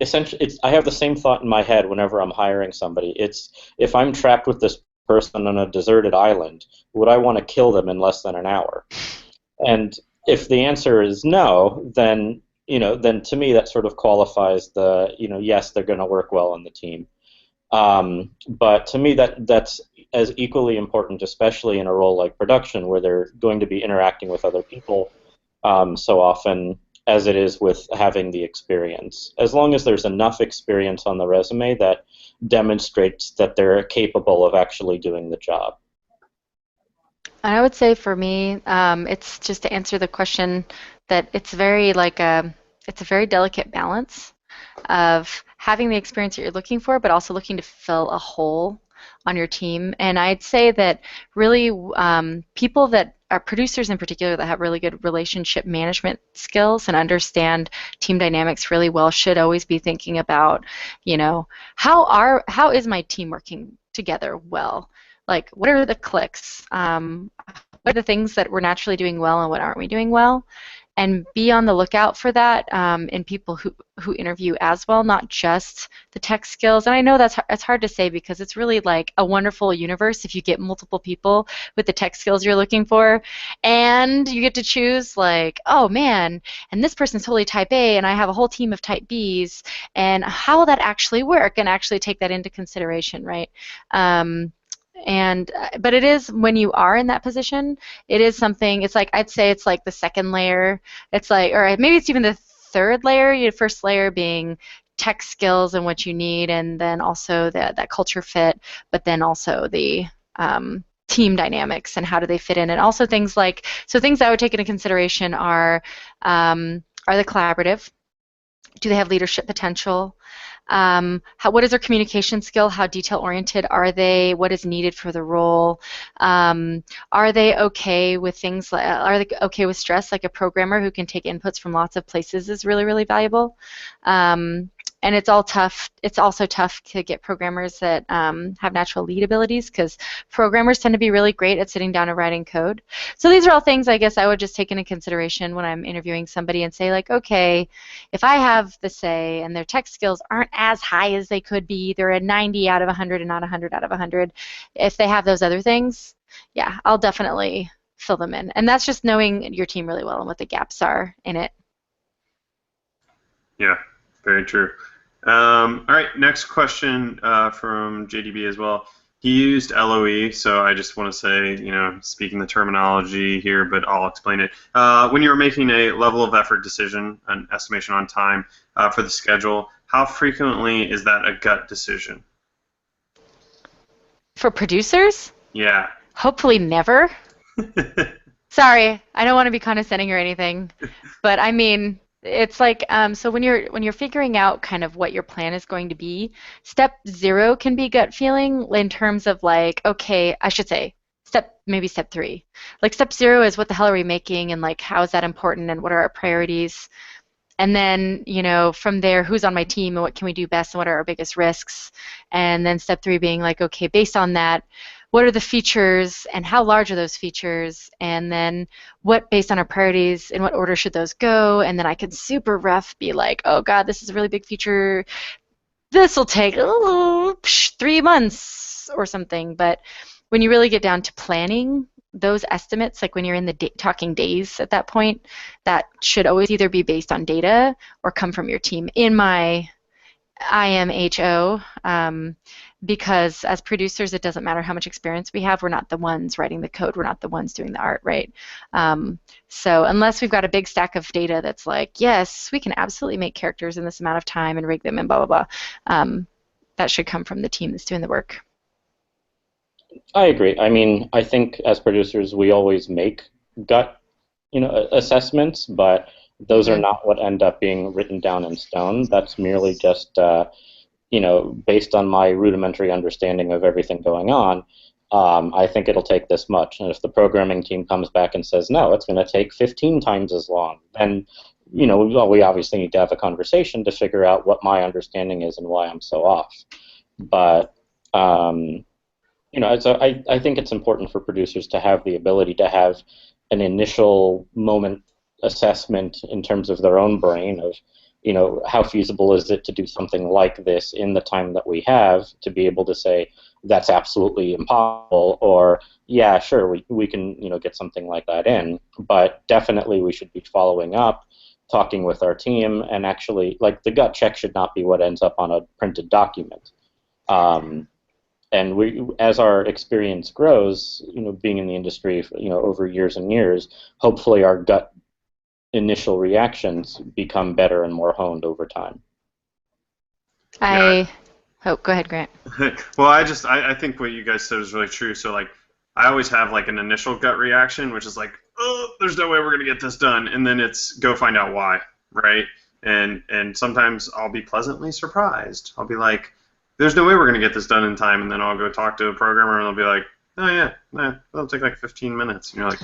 essentially, I have the same thought in my head whenever I'm hiring somebody. It's, if I'm trapped with this person on a deserted island, would I want to kill them in less than an hour? And if the answer is no, then then to me that sort of qualifies the yes, they're going to work well on the team. But to me, that's as equally important, especially in a role like production, where they're going to be interacting with other people so often, as it is with having the experience. As long as there's enough experience on the resume that demonstrates that they're capable of actually doing the job. And I would say for me, it's just to answer the question that it's very like it's a very delicate balance of having the experience that you're looking for, but also looking to fill a hole on your team. And I'd say that really people that are producers in particular that have really good relationship management skills and understand team dynamics really well should always be thinking about, how is my team working together well? Like, what are the clicks? What are the things that we're naturally doing well and what aren't we doing well? And be on the lookout for that in people who interview as well, not just the tech skills. And I know that's hard to say because it's really like a wonderful universe if you get multiple people with the tech skills you're looking for, and you get to choose like, oh man, and this person's totally type A, and I have a whole team of type Bs, and how will that actually work? And actually take that into consideration, right? But it is when you are in that position, it is something. It's like I'd say it's like the second layer. It's like, or maybe it's even the third layer. Your first layer being tech skills and what you need, and then also that culture fit. But then also the team dynamics and how do they fit in, and also things like things I would take into consideration are they collaborative? Do they have leadership potential? What is their communication skill? How detail-oriented are they? What is needed for the role? Are they okay with things like, are they okay with stress? Like a programmer who can take inputs from lots of places is really, really valuable. And it's also tough to get programmers that have natural lead abilities, because programmers tend to be really great at sitting down and writing code. So these are all things I guess I would just take into consideration when I'm interviewing somebody and say like, okay, if I have the say and their tech skills aren't as high as they could be, they're a 90 out of 100 and not 100 out of 100. If they have those other things, yeah, I'll definitely fill them in. And that's just knowing your team really well and what the gaps are in it. Yeah, very true. All right, next question from JDB as well. He used LOE, so I just want to say, speaking the terminology here, but I'll explain it. When you're making a level of effort decision, an estimation on time for the schedule, how frequently is that a gut decision? For producers? Yeah. Hopefully never. Sorry, I don't want to be condescending or anything, but I mean, it's like so when you're figuring out kind of what your plan is going to be, step 0 can be gut feeling in terms of like, okay, I should say maybe step 3. Like step 0 is what the hell are we making, and like how is that important, and what are our priorities? And then, from there, who's on my team and what can we do best and what are our biggest risks? And then step 3 being like, okay, based on that, what are the features and how large are those features? And then what, based on our priorities, in what order should those go? And then I can super rough be like, oh God, this is a really big feature. This will take 3 months or something. But when you really get down to planning, those estimates, like when you're in the talking days at that point, that should always either be based on data or come from your team. In my IMHO, because as producers, it doesn't matter how much experience we have. We're not the ones writing the code. We're not the ones doing the art, right? So unless we've got a big stack of data that's like, yes, we can absolutely make characters in this amount of time and rig them and blah, blah, blah, that should come from the team that's doing the work. I agree. I mean, I think as producers, we always make gut, assessments, but those are not what end up being written down in stone. That's merely just, based on my rudimentary understanding of everything going on. I think it'll take this much. And if the programming team comes back and says, no, it's going to take 15 times as long, then, we obviously need to have a conversation to figure out what my understanding is and why I'm so off. But, I think it's important for producers to have the ability to have an initial moment assessment in terms of their own brain of, how feasible is it to do something like this in the time that we have, to be able to say that's absolutely impossible, or yeah, sure, we can get something like that in, but definitely we should be following up, talking with our team, and actually, like, the gut check should not be what ends up on a printed document. And as our experience grows, being in the industry, over years and years, hopefully our gut initial reactions become better and more honed over time. Go ahead, Grant. Well, I think what you guys said is really true. So like, I always have like an initial gut reaction, which is like, oh, there's no way we're gonna get this done, and then it's go find out why, right? And sometimes I'll be pleasantly surprised. I'll be like, there's no way we're gonna get this done in time, and then I'll go talk to a programmer, and they'll be like, oh yeah, nah, it'll take like 15 minutes, and you're like,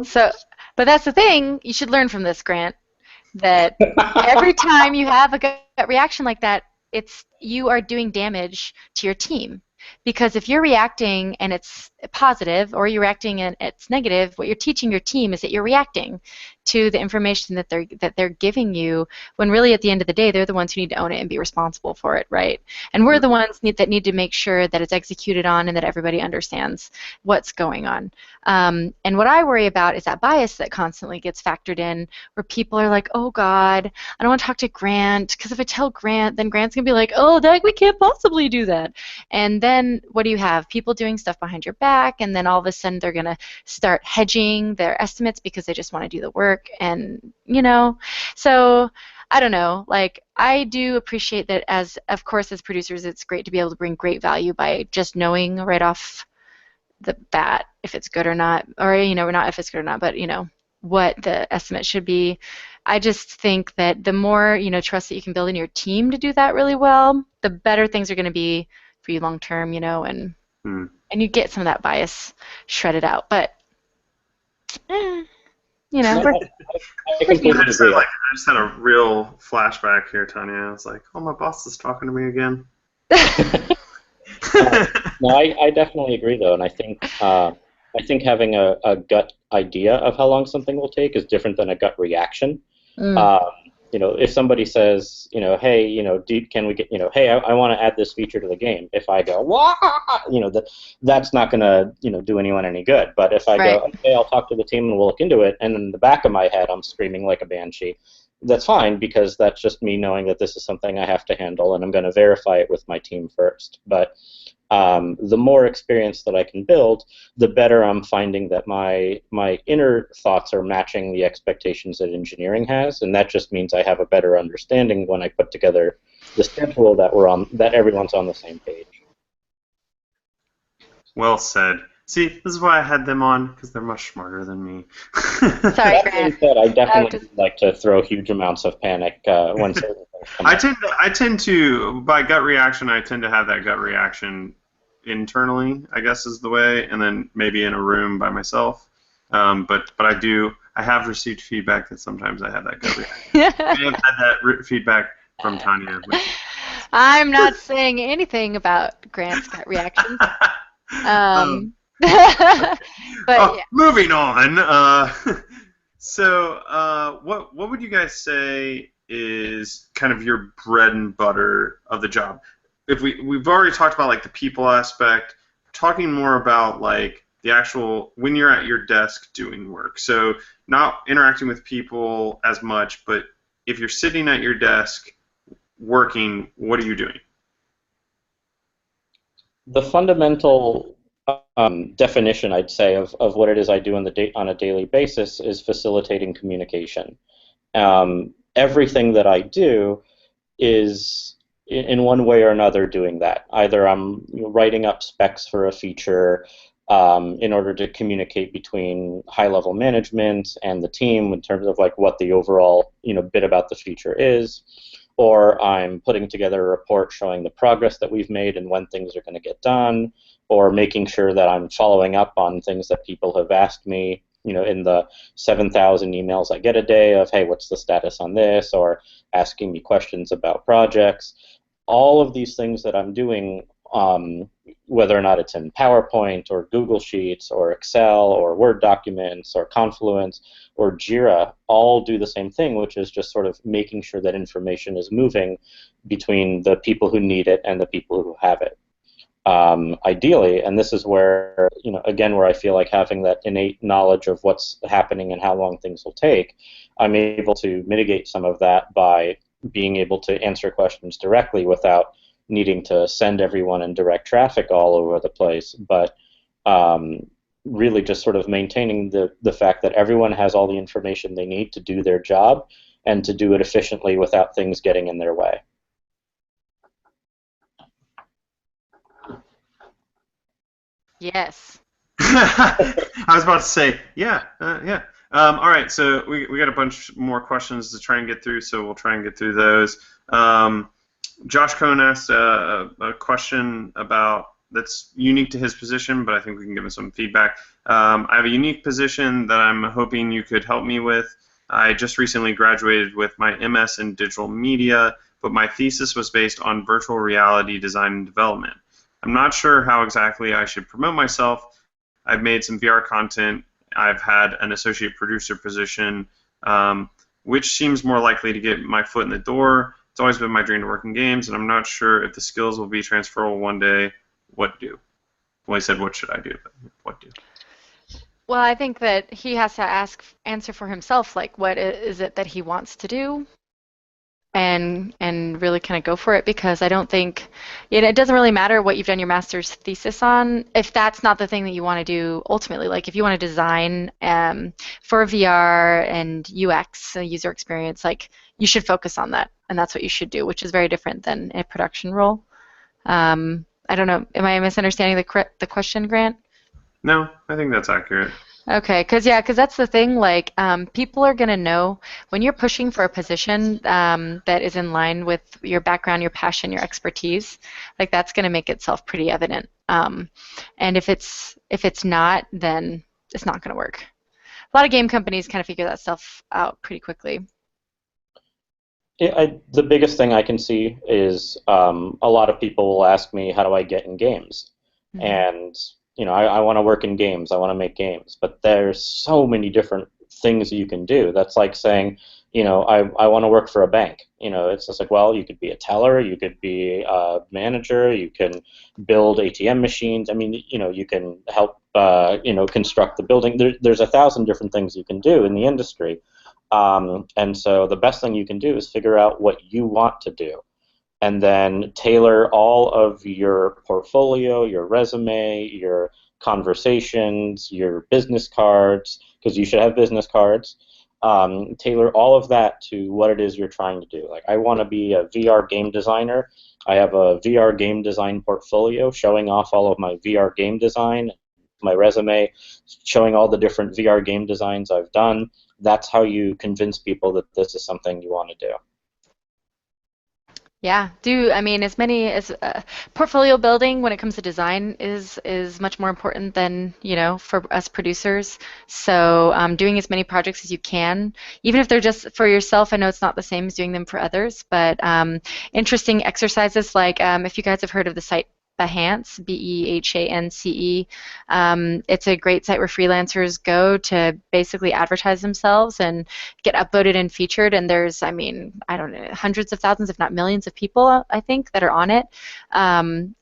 so, but that's the thing. You should learn from this, Grant, that every time you have a gut reaction like that, you are doing damage to your team. Because if you're reacting and it's positive, or you're reacting and it's negative, what you're teaching your team is that you're reacting to the information that they're giving you, when really at the end of the day they're the ones who need to own it and be responsible for it, right? And we're the ones that need to make sure that it's executed on and that everybody understands what's going on. And what I worry about is that bias that constantly gets factored in, where people are like, oh God, I don't want to talk to Grant, because if I tell Grant, then Grant's going to be like, oh, Doug, we can't possibly do that. And then what do you have? People doing stuff behind your back, and then all of a sudden they're going to start hedging their estimates because they just want to do the work. And, so I don't know. Like, I do appreciate that of course, as producers, it's great to be able to bring great value by just knowing right off the bat if it's good or not, or, not if it's good or not, but, what the estimate should be. I just think that the more, trust that you can build in your team to do that really well, the better things are going to be for you long term, and you get some of that bias shredded out. But, I I just had a real flashback here, Tanya. I was like, oh, my boss is talking to me again. No, I definitely agree, though, and I think having a gut idea of how long something will take is different than a gut reaction. If somebody says, hey, can we get, hey, I want to add this feature to the game. If I go, wah, that's not going to, do anyone any good. But if I go, okay, I'll talk to the team and we'll look into it, and in the back of my head I'm screaming like a banshee, that's fine, because that's just me knowing that this is something I have to handle, and I'm going to verify it with my team first. But the more experience that I can build, the better I'm finding that my inner thoughts are matching the expectations that engineering has, and that just means I have a better understanding when I put together the schedule that everyone's on the same page. Well said. See, this is why I had them on, because they're much smarter than me. Sorry, Grant. I definitely like to throw huge amounts of panic when certain things come up. I tend to, by gut reaction, I tend to have that gut reaction internally, I guess is the way, and then maybe in a room by myself. But I have received feedback that sometimes I have that gut reaction. I have had that feedback from Tanya. I'm not saying anything about Grant's gut reactions. But moving on. So, what would you guys say is kind of your bread and butter of the job? If we've already talked about like the people aspect, talking more about like the actual when you're at your desk doing work. So not interacting with people as much, but if you're sitting at your desk working, what are you doing? The fundamental definition, I'd say, of what it is I do on a daily basis is facilitating communication. Everything that I do is, in one way or another, doing that. Either I'm writing up specs for a feature in order to communicate between high-level management and the team in terms of like what the overall bit about the feature is, or I'm putting together a report showing the progress that we've made and when things are going to get done, or making sure that I'm following up on things that people have asked me, in the 7,000 emails I get a day of, hey, what's the status on this, or asking me questions about projects. All of these things that I'm doing, whether or not it's in PowerPoint or Google Sheets or Excel or Word documents or Confluence or Jira, all do the same thing, which is just sort of making sure that information is moving between the people who need it and the people who have it. Ideally, and this is where, again, where I feel like having that innate knowledge of what's happening and how long things will take, I'm able to mitigate some of that by being able to answer questions directly without needing to send everyone and direct traffic all over the place, but really just sort of maintaining the fact that everyone has all the information they need to do their job and to do it efficiently without things getting in their way. Yes. I was about to say, yeah, yeah. All right, so we got a bunch more questions to try and get through, so we'll try and get through those. Josh Cohn asked a question that's unique to his position, but I think we can give him some feedback. I have a unique position that I'm hoping you could help me with. I just recently graduated with my MS in digital media, but my thesis was based on virtual reality design and development. I'm not sure how exactly I should promote myself. I've made some VR content. I've had an associate producer position, which seems more likely to get my foot in the door. It's always been my dream to work in games, and I'm not sure if the skills will be transferable one day. What do? Well, I said, what should I do? But what do? Well, I think that he has to answer for himself, like what is it that he wants to do, and really kind of go for it, because I don't think it doesn't really matter what you've done your master's thesis on if that's not the thing that you want to do ultimately. Like if you want to design for VR and UX, so user experience, like you should focus on that, and that's what you should do, which is very different than a production role. I don't know. Am I misunderstanding the question, Grant? No, I think that's accurate. Okay, because that's the thing. Like, people are gonna know when you're pushing for a position that is in line with your background, your passion, your expertise. Like, that's gonna make itself pretty evident. And if it's not, then it's not gonna work. A lot of game companies kind of figure that stuff out pretty quickly. The biggest thing I can see is a lot of people will ask me, how do I get in games? Mm-hmm. And I want to work in games, I want to make games, but there's so many different things you can do. That's like saying, I want to work for a bank. It's just like, well, you could be a teller, you could be a manager, you can build ATM machines. I mean, you can help, construct the building. There's 1,000 different things you can do in the industry. And so the best thing you can do is figure out what you want to do, and then tailor all of your portfolio, your resume, your conversations, your business cards, because you should have business cards. Tailor all of that to what it is you're trying to do. Like, I want to be a VR game designer. I have a VR game design portfolio showing off all of my VR game design, my resume, showing all the different VR game designs I've done. That's how you convince people that this is something you want to do. Yeah, as portfolio building when it comes to design is much more important than, for us producers. So doing as many projects as you can, even if they're just for yourself. I know it's not the same as doing them for others, but interesting exercises like if you guys have heard of the site Behance, Behance. It's a great site where freelancers go to basically advertise themselves and get upvoted and featured. And there's, I don't know, hundreds of thousands, if not millions of people, I think, that are on it.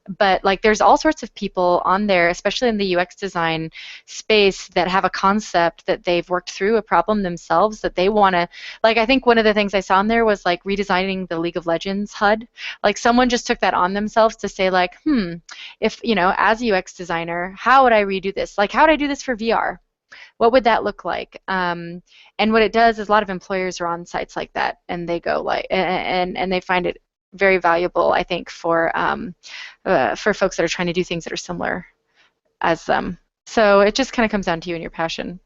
But like, there's all sorts of people on there, especially in the UX design space, that have a concept that they've worked through, a problem themselves that they want to, like, I think one of the things I saw in there was like redesigning the League of Legends HUD. Like, someone just took that on themselves to say like, if, as a UX designer, how would I redo this? Like, how would I do this for VR? What would that look like? And what it does is a lot of employers are on sites like that, and they go like, and they find it very valuable, I think, for folks that are trying to do things that are similar as them. So it just kind of comes down to you and your passion.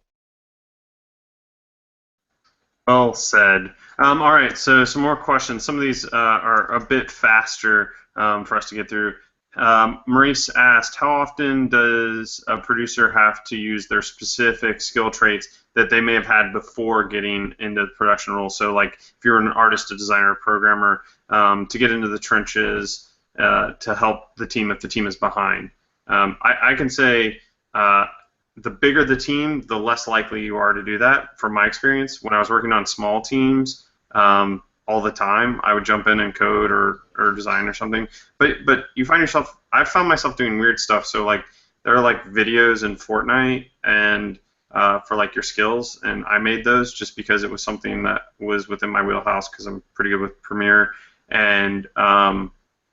Well said. All right, so some more questions. Some of these are a bit faster for us to get through. Maurice asked, how often does a producer have to use their specific skill traits that they may have had before getting into the production role? So like if you're an artist, a designer, a programmer, to get into the trenches to help the team if the team is behind. I can say the bigger the team, the less likely you are to do that, from my experience. When I was working on small teams, all the time, I would jump in and code or design or something. But you find yourself, I found myself doing weird stuff. So like there are like videos in Fortnite and for like your skills, and I made those just because it was something that was within my wheelhouse because I'm pretty good with Premiere. And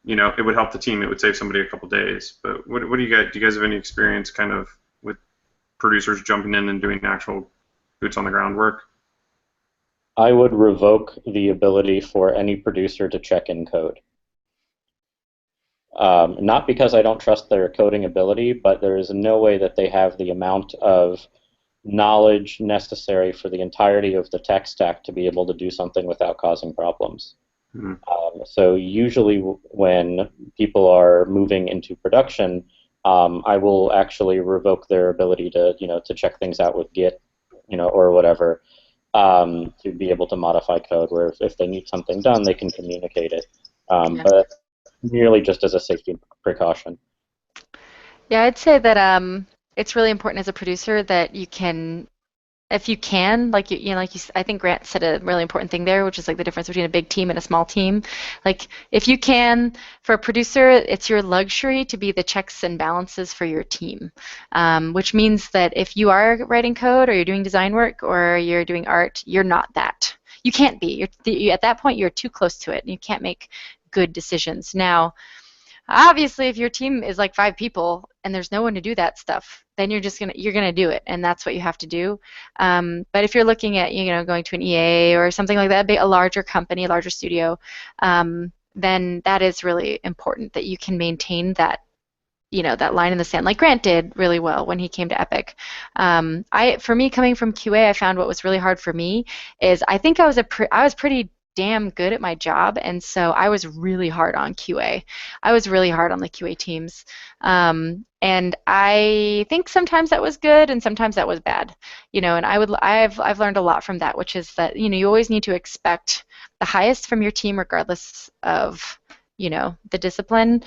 it would help the team. It would save somebody a couple days. But what do you guys? Do you guys have any experience kind of with producers jumping in and doing actual boots on the ground work? I would revoke the ability for any producer to check in code. Not because I don't trust their coding ability, but there is no way that they have the amount of knowledge necessary for the entirety of the tech stack to be able to do something without causing problems. Mm-hmm. So usually when people are moving into production, I will actually revoke their ability to, to check things out with Git, or whatever, to be able to modify code. Where if they need something done, they can communicate it. Yeah. But merely just as a safety precaution. Yeah, I'd say that it's really important as a producer that you can, if you can, like I think Grant said a really important thing there, which is like the difference between a big team and a small team. Like if you can, for a producer, it's your luxury to be the checks and balances for your team, which means that if you are writing code or you're doing design work or you're doing art, you're not that. You can't be. At that point, you're too close to it, and you can't make good decisions. Now, obviously, if your team is like 5 people and there's no one to do that stuff, then you're gonna do it, and that's what you have to do. But if you're looking at going to an EA or something like that, a larger company, a larger studio, then that is really important that you can maintain that that line in the sand, like Grant did really well when he came to Epic. For me, coming from QA, I found what was really hard for me is I think I was pretty damn good at my job, and so I was really hard on QA. I was really hard on the QA teams, and I think sometimes that was good and sometimes that was bad. And I've learned a lot from that, which is that you always need to expect the highest from your team, regardless of the discipline.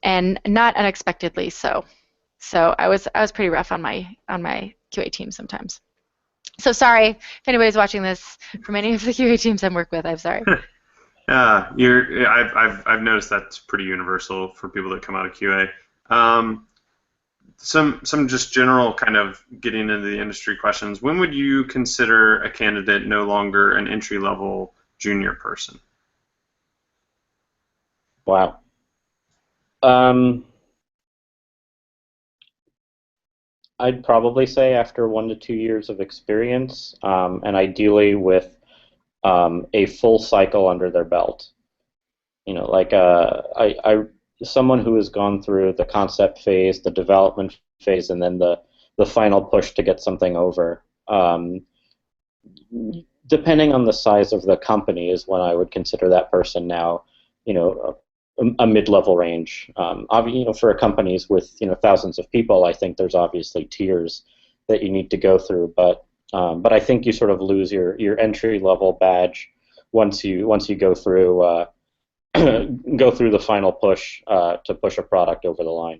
And not unexpectedly so. So I was pretty rough on my QA team sometimes. So sorry if anybody's watching this from any of the QA teams I work with. I'm sorry. I've noticed that's pretty universal for people that come out of QA. Some just general kind of getting into the industry questions. When would you consider a candidate no longer an entry-level junior person? Wow. I'd probably say after 1 to 2 years of experience, and ideally with a full cycle under their belt. Like someone who has gone through the concept phase, the development phase, and then the final push to get something over. Depending on the size of the company is when I would consider that person now, a mid-level range. For companies with thousands of people, I think there's obviously tiers that you need to go through. But I think you sort of lose your entry-level badge once you go through the final push to push a product over the line.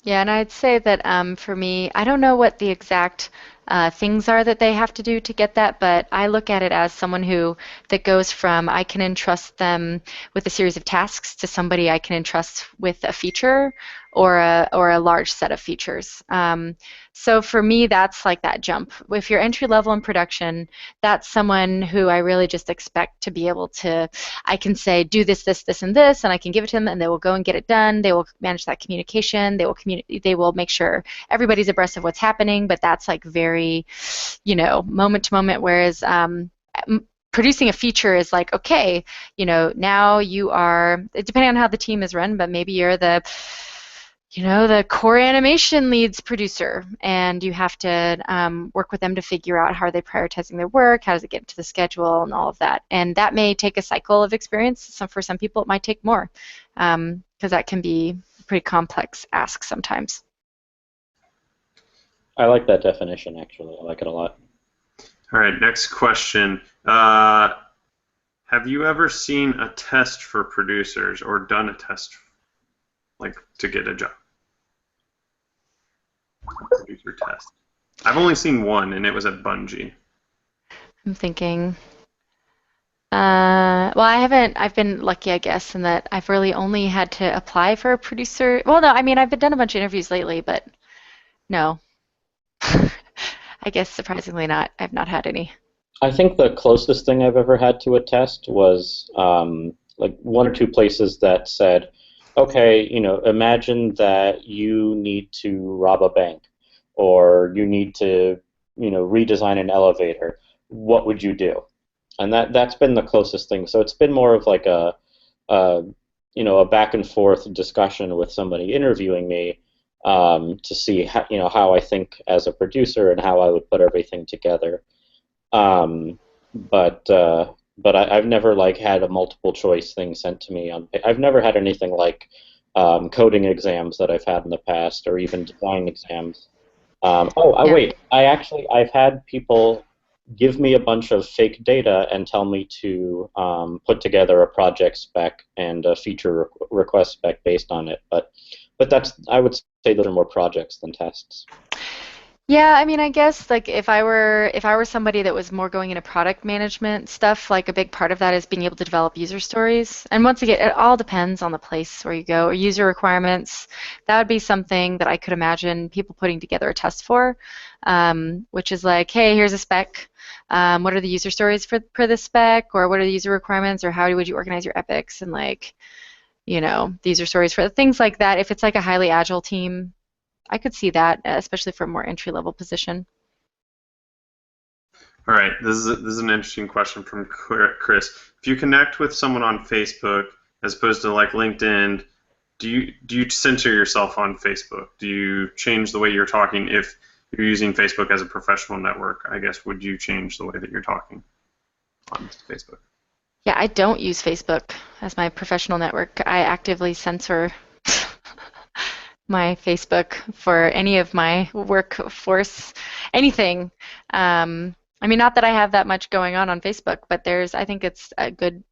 Yeah, and I'd say that for me, I don't know what the exact things are that they have to do to get that, but I look at it as someone that goes from I can entrust them with a series of tasks to somebody I can entrust with a feature or a large set of features. So for me, that's like that jump. If you're entry level in production, that's someone who I really just expect to be able to, I can say, do this, this, this, and this, and I can give it to them, and they will go and get it done. They will manage that communication. They will make sure everybody's abreast of what's happening, but that's like very, moment to moment, whereas producing a feature is like, okay, now you are, depending on how the team is run, but maybe you're the core animation leads producer, and you have to work with them to figure out how are they prioritizing their work, how does it get into the schedule, and all of that. And that may take a cycle of experience. For some people, it might take more, because that can be a pretty complex ask sometimes. I like that definition, actually. I like it a lot. All right, next question. Have you ever seen a test for producers or done a test to get a job? Producer test. I've only seen one, and it was at Bungie. I'm thinking. Well, I haven't. I've been lucky, I guess, in that I've really only had to apply for a producer. Well, no, I mean I've done a bunch of interviews lately, but no. I guess surprisingly not. I've not had any. I think the closest thing I've ever had to a test was like one or two places that said, okay, imagine that you need to rob a bank, or you need to, redesign an elevator. What would you do? And that's been the closest thing. So it's been more of like a a back and forth discussion with somebody interviewing me, to see how I think as a producer and how I would put everything together. Um, but I've never like had a multiple choice thing sent to me on. I've never had anything like coding exams that I've had in the past, or even design exams. Yeah. Wait. I've had people give me a bunch of fake data and tell me to put together a project spec and a feature request spec based on it. But I would say those are more projects than tests. Yeah, I mean, I guess like if I were somebody that was more going into product management stuff, like a big part of that is being able to develop user stories. And once again, it all depends on the place where you go, or user requirements. That would be something that I could imagine people putting together a test for, which is like, hey, here's a spec. What are the user stories for this spec, or what are the user requirements, or how would you organize your epics, and like, the user stories for things like that. If it's like a highly agile team, I could see that, especially for a more entry-level position. All right, this is an interesting question from Chris. If you connect with someone on Facebook as opposed to like LinkedIn, do you censor yourself on Facebook? Do you change the way you're talking if you're using Facebook as a professional network? I guess, would you change the way that you're talking on Facebook? Yeah, I don't use Facebook as my professional network. I actively censor my Facebook for any of my workforce, anything. I mean, not that I have that much going on Facebook, but I think it's a good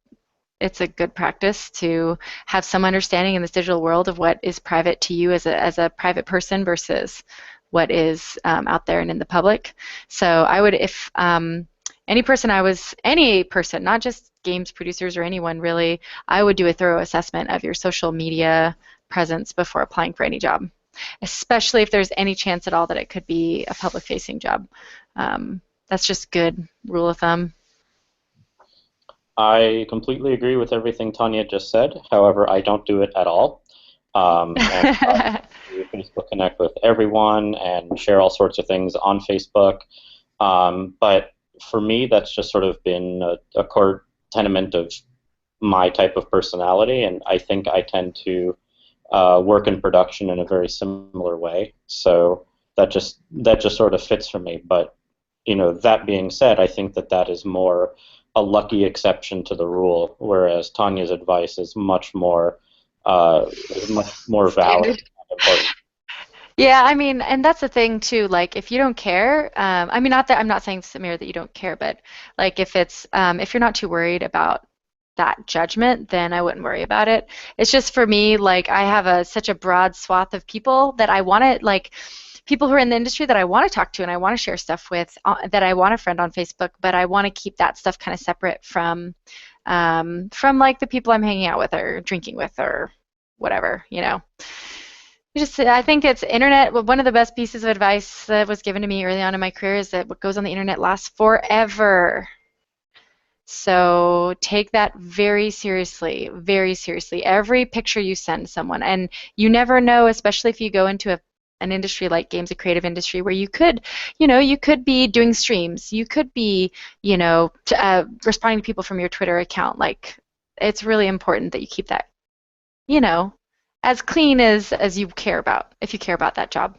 practice to have some understanding in this digital world of what is private to you as a private person versus what is out there and in the public. So I would, if any person, not just games producers or anyone really, I would do a thorough assessment of your social media presence before applying for any job, especially if there's any chance at all that it could be a public-facing job. That's just good rule of thumb. I completely agree with everything Tanya just said. However, I don't do it at all. And I do Facebook Connect with everyone and share all sorts of things on Facebook. But for me, that's just sort of been a core tenement of my type of personality, and I think I tend to work in production in a very similar way. So that just sort of fits for me. But that being said, I think that is more a lucky exception to the rule, whereas Tanya's advice is much more valid and important. Yeah, I mean, and that's the thing too. Like, if you don't care, I mean, not that I'm not saying, Samir, that you don't care, but like if you're not too worried about that judgment, then I wouldn't worry about it. It's just for me, like I have such a broad swath of people that I want to like. People who are in the industry that I want to talk to and I want to share stuff with, that I want to friend on Facebook, but I want to keep that stuff kind of separate from like the people I'm hanging out with or drinking with or whatever, I think it's internet. One of the best pieces of advice that was given to me early on in my career is that what goes on the internet lasts forever. So take that very seriously, very seriously. Every picture you send someone, and you never know, especially if you go into an industry like games, a creative industry, where you could be doing streams, you could be, responding to people from your Twitter account. Like, it's really important that you keep that, as clean as you care about, if you care about that job.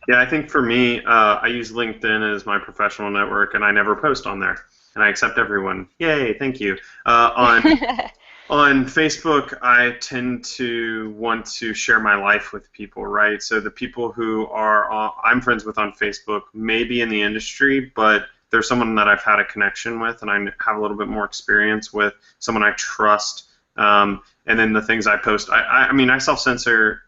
Yeah, I think for me, I use LinkedIn as my professional network, and I never post on there, and I accept everyone. Yay, thank you. On Facebook, I tend to want to share my life with people, right? So the people who I'm friends with on Facebook may be in the industry, but they're someone that I've had a connection with and I have a little bit more experience with, someone I trust. And then the things I post, I mean, I self-censor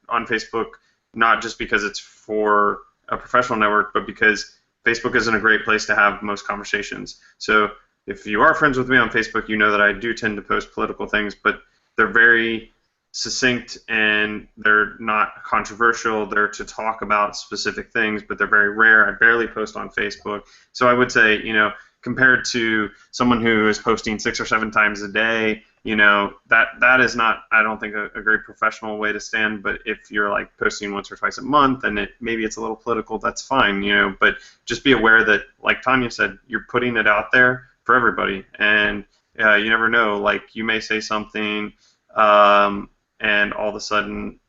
on Facebook, not just because it's for a professional network, but because Facebook isn't a great place to have most conversations. So if you are friends with me on Facebook, you know that I do tend to post political things, but they're very succinct and they're not controversial. They're to talk about specific things, but they're very rare. I barely post on Facebook. So I would say, compared to someone who is posting 6 or 7 times a day, that is not, I don't think, a very professional way to stand. But if you're like posting once or twice a month and maybe it's a little political, that's fine. But just be aware that, like Tanya said, you're putting it out there for everybody, and you never know. Like, you may say something, and all of a sudden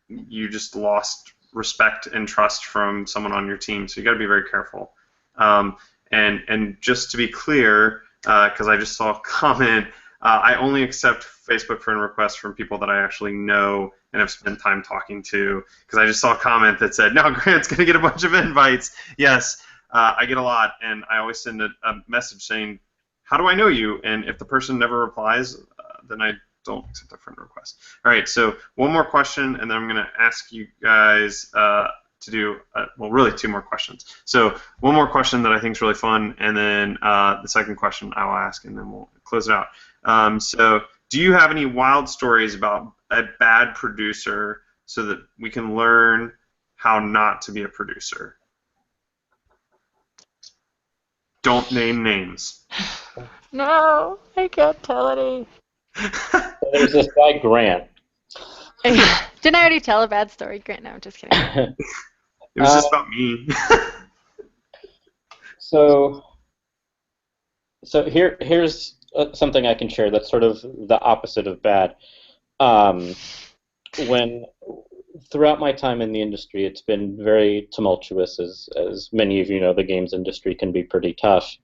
you just lost respect and trust from someone on your team. So you got to be very careful. And just to be clear, because I just saw a comment. I only accept Facebook friend requests from people that I actually know and have spent time talking to, because I just saw a comment that said, "No, Grant's going to get a bunch of invites." Yes, I get a lot, and I always send a message saying, "How do I know you?" And if the person never replies, then I don't accept a friend request. All right, so one more question, and then I'm going to ask you guys to do, well, really two more questions. So one more question that I think is really fun, and then the second question I'll ask, and then we'll close it out. So do you have any wild stories about a bad producer so that we can learn how not to be a producer? Don't name names. No, I can't tell any. There's this guy, Grant. Didn't I already tell a bad story, Grant? No, I'm just kidding. It was just about me. So here's something I can share that's sort of the opposite of bad. When throughout my time in the industry, it's been very tumultuous, as many of you know, the games industry can be pretty tough.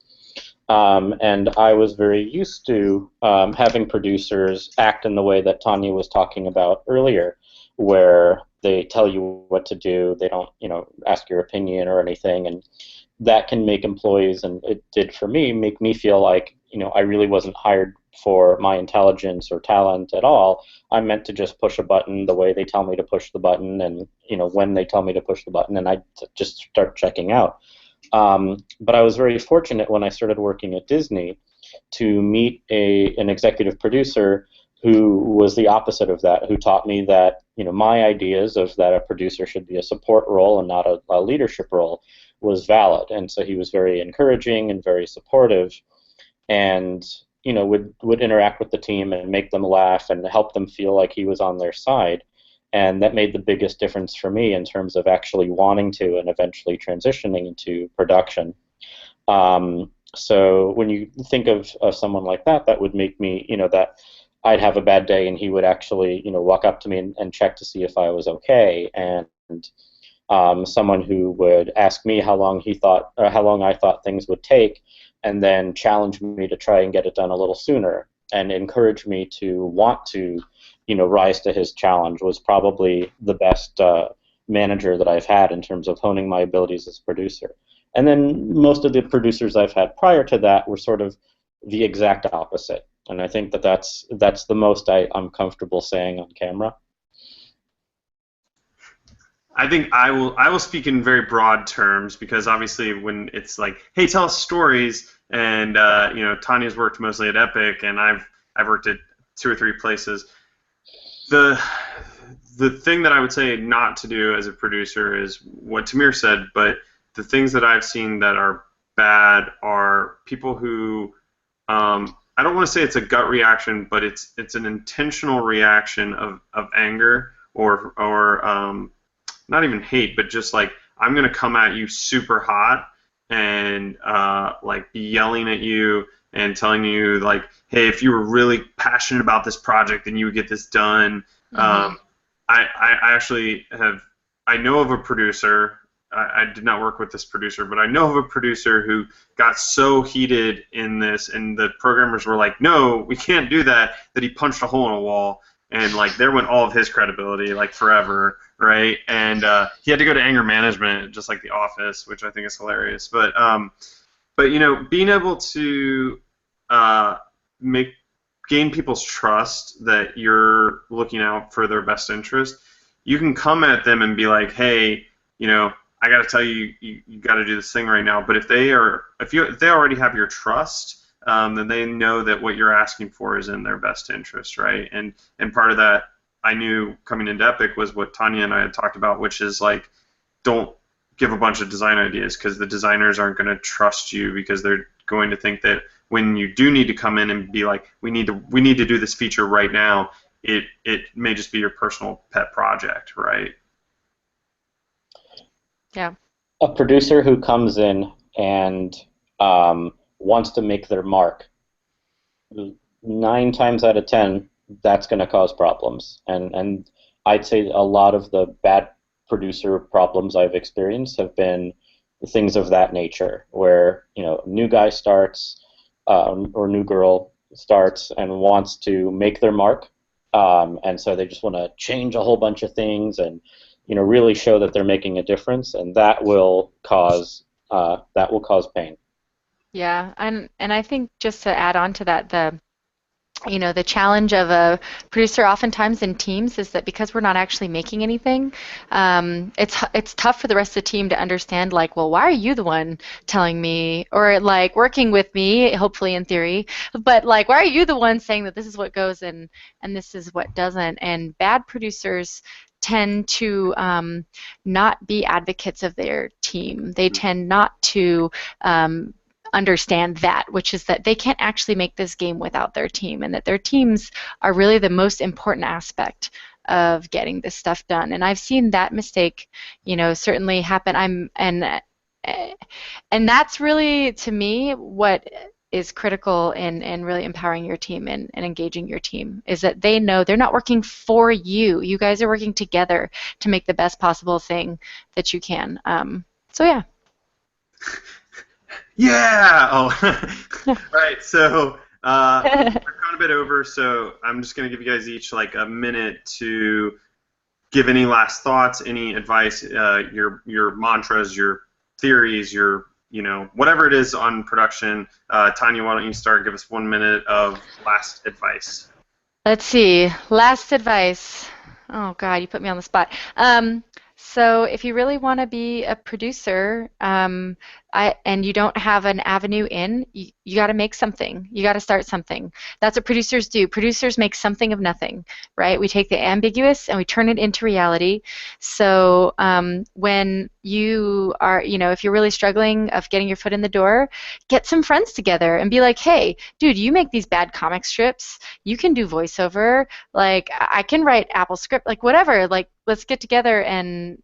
And I was very used to having producers act in the way that Tanya was talking about earlier, where they tell you what to do, they don't, ask your opinion or anything, and that can make employees, and it did for me, make me feel like, I really wasn't hired for my intelligence or talent at all. I'm meant to just push a button the way they tell me to push the button, and when they tell me to push the button, and I just start checking out. But I was very fortunate when I started working at Disney to meet an executive producer who was the opposite of that, who taught me that my ideas of that a producer should be a support role and not a leadership role was valid. And so he was very encouraging and very supportive, and would interact with the team and make them laugh and help them feel like he was on their side. And that made the biggest difference for me in terms of actually wanting to and eventually transitioning into production. So when you think of someone like that, that would make me, that I'd have a bad day and he would actually, walk up to me and check to see if I was okay. And someone who would ask me how long I thought things would take, and then challenge me to try and get it done a little sooner, and encourage me to want to, rise to his challenge, was probably the best manager that I've had in terms of honing my abilities as a producer. And then most of the producers I've had prior to that were sort of the exact opposite. And I think that's the most I'm comfortable saying on camera. I think I will speak in very broad terms, because obviously when it's like, hey, tell us stories, and Tanya's worked mostly at Epic, and I've worked at 2 or 3 places. The thing that I would say not to do as a producer is what Tamir said, but the things that I've seen that are bad are people who, I don't want to say it's a gut reaction, but it's an intentional reaction of anger or not even hate, but just like, I'm going to come at you super hot and like be yelling at you and telling you like, hey, if you were really passionate about this project, then you would get this done. Mm-hmm. I actually I know of a producer. I did not work with this producer, but I know of a producer who got so heated in this, and the programmers were like, no, we can't do that he punched a hole in a wall, and like there went all of his credibility, like forever, right? And he had to go to anger management, just like The Office, which I think is hilarious. But being able to gain people's trust that you're looking out for their best interest, you can come at them and be like, hey, I got to tell you, you got to do this thing right now. But if they already have your trust, then they know that what you're asking for is in their best interest, right? And part of that I knew coming into Epic was what Tanya and I had talked about, which is like, don't give a bunch of design ideas, because the designers aren't going to trust you, because they're going to think that, when you do need to come in and be like, we need to do this feature right now, it may just be your personal pet project, right? Yeah. A producer who comes in and wants to make their mark, 9 times out of 10, that's going to cause problems. And I'd say a lot of the bad producer problems I've experienced have been things of that nature, where a new guy starts or new girl starts and wants to make their mark, and so they just want to change a whole bunch of things and really show that they're making a difference, and that will cause pain. Yeah, and I think just to add on to that, the challenge of a producer oftentimes in teams is that because we're not actually making anything, it's tough for the rest of the team to understand, like, well, why are you the one telling me, or like working with me, hopefully in theory, but like, why are you the one saying that this is what goes and this is what doesn't? And bad producers tend to not be advocates of their team. They tend not to understand that, which is that they can't actually make this game without their team, and that their teams are really the most important aspect of getting this stuff done. And I've seen that mistake, certainly happen. And that's really, to me, what is critical in really empowering your team and engaging your team, is that they know they're not working for you. You guys are working together to make the best possible thing that you can. So yeah. Yeah. Oh, right. So we're going a bit over, so I'm just going to give you guys each like a minute to give any last thoughts, any advice, your mantras, your theories, your whatever it is on production. Tanya, why don't you start? Give us 1 minute of last advice. Let's see. Last advice. Oh God, you put me on the spot. So if you really want to be a producer, and you don't have an avenue in, you got to make something. You got to start something. That's what producers do. Producers make something of nothing, right? We take the ambiguous and we turn it into reality. So when you are, if you're really struggling of getting your foot in the door, get some friends together and be like, hey, dude, you make these bad comic strips. You can do voiceover. Like, I can write Apple script, like whatever. Like, let's get together and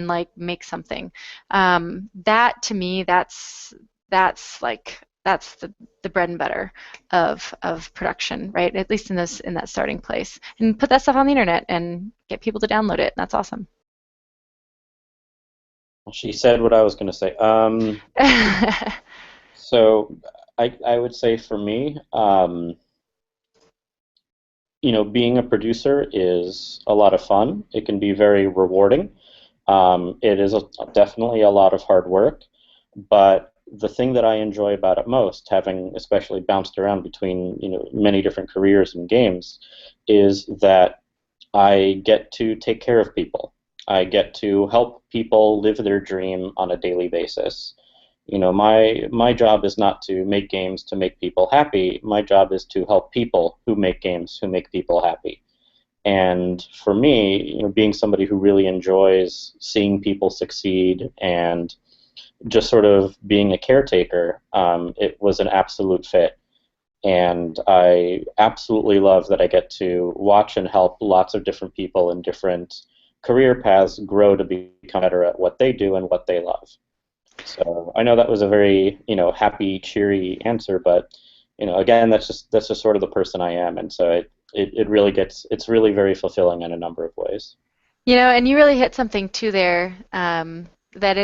like make something. That to me, that's the bread and butter of production, right? At least in that starting place. And put that stuff on the internet and get people to download it. That's awesome. She said what I was going to say. So I would say for me, being a producer is a lot of fun. It can be very rewarding. It is definitely a lot of hard work, but the thing that I enjoy about it most, having especially bounced around between many different careers and games, is that I get to take care of people. I get to help people live their dream on a daily basis. My job is not to make games to make people happy. My job is to help people who make games who make people happy. And for me, being somebody who really enjoys seeing people succeed and just sort of being a caretaker, it was an absolute fit. And I absolutely love that I get to watch and help lots of different people in different career paths grow to become better at what they do and what they love. So I know that was a very happy, cheery answer, but again, that's just sort of the person I am, and so it's really very fulfilling in a number of ways. And you really hit something too there. That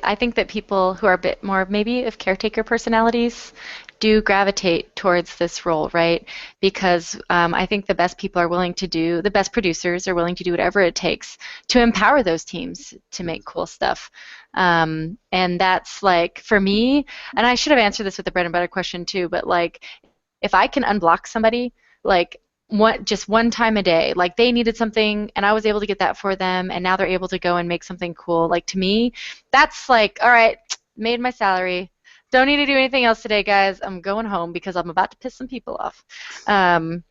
I think that people who are a bit more maybe of caretaker personalities do gravitate towards this role, right? Because I think the best producers are willing to do whatever it takes to empower those teams to make cool stuff. And that's like, for me, and I should have answered this with the bread and butter question too, but like, if I can unblock somebody, like, just one time a day, like they needed something and I was able to get that for them, and now they're able to go and make something cool. Like, to me, that's like, all right, made my salary. Don't need to do anything else today, guys. I'm going home because I'm about to piss some people off. And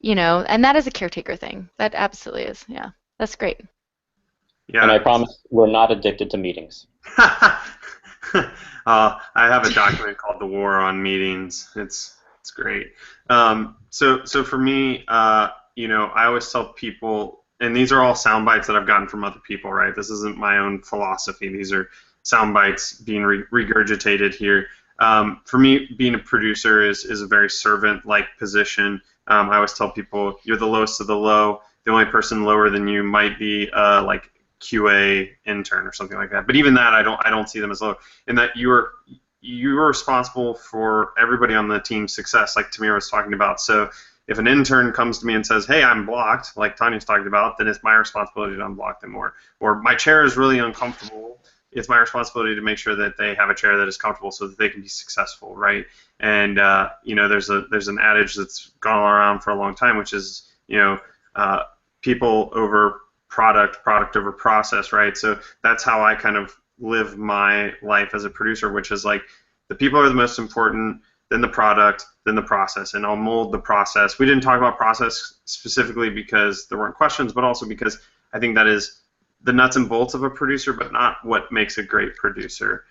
that is a caretaker thing. That absolutely is. Yeah, that's great. Yeah. And I promise we're not addicted to meetings. I have a document called "The War on Meetings." It's great. So for me, I always tell people, and these are all sound bites that I've gotten from other people, right? This isn't my own philosophy. These are sound bites being regurgitated here. For me, being a producer is a very servant-like position. I always tell people you're the lowest of the low. The only person lower than you might be like QA intern or something like that. But even that, I don't see them as low. In that you're responsible for everybody on the team's success, like Tamir was talking about. So if an intern comes to me and says, "Hey, I'm blocked," like Tanya's talking about, then it's my responsibility to unblock them. Or my chair is really uncomfortable. It's my responsibility to make sure that they have a chair that is comfortable so that they can be successful, right? And there's an adage that's gone around for a long time, which is people over product over process, right? So that's how I kind of live my life as a producer, which is like the people are the most important, then the product, then the process, and I'll mold the process. We didn't talk about process specifically because there weren't questions, but also because I think that is the nuts and bolts of a producer, but not what makes a great producer.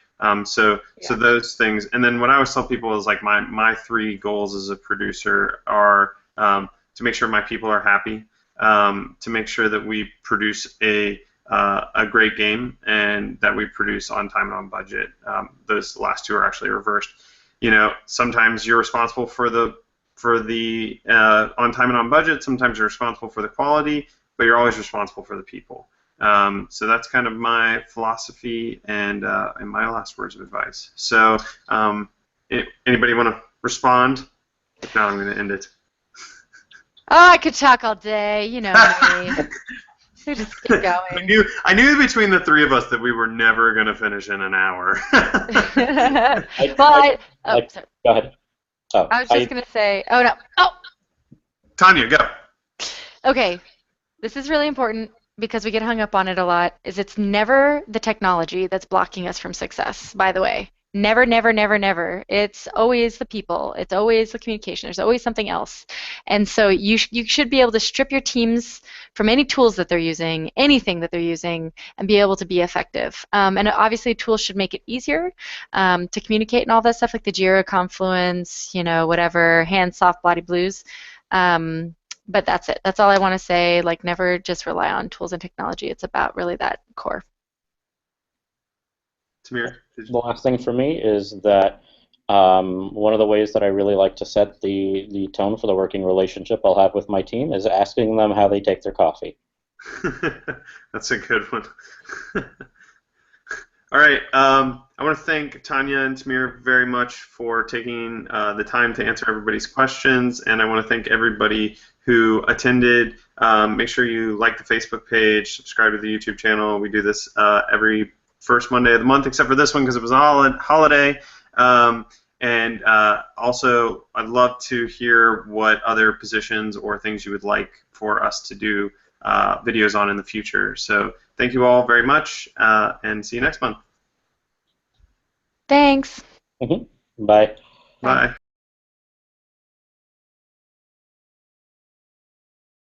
So those things, and then what I always tell people is like my three goals as a producer are to make sure my people are happy, to make sure that we produce a great game, and that we produce on time and on budget. Those last two are actually reversed. Sometimes you're responsible for the on time and on budget. Sometimes you're responsible for the quality, but you're always responsible for the people. So that's kind of my philosophy and my last words of advice. So anybody want to respond? If not, I'm going to end it. Oh, I could talk all day. You know me. We just keep going. I knew between the three of us that we were never going to finish in an hour. Sorry. Go ahead. Oh, I was just going to say, oh, no. Oh, Tanya, go. okay. This is really important because we get hung up on it a lot, is it's never the technology that's blocking us from success, by the way. Never, never, never, never. It's always the people. It's always the communication. There's always something else. And so you should be able to strip your teams from any tools that they're using, anything that they're using, and be able to be effective. And obviously tools should make it easier to communicate and all that stuff, like the Jira, Confluence, whatever, Handsoft, Bloody Blues. But that's it. That's all I want to say. Like, never just rely on tools and technology. It's about really that core. Tamir? The last thing for me is that one of the ways that I really like to set the tone for the working relationship I'll have with my team is asking them how they take their coffee. That's a good one. All right. I want to thank Tanya and Tamir very much for taking the time to answer everybody's questions, and I want to thank everybody who attended. Make sure you like the Facebook page, subscribe to the YouTube channel. We do this every first Monday of the month, except for this one because it was a holiday. And also, I'd love to hear what other positions or things you would like for us to do videos on in the future. So thank you all very much, and see you next month. Thanks. Mm-hmm. Bye. Bye.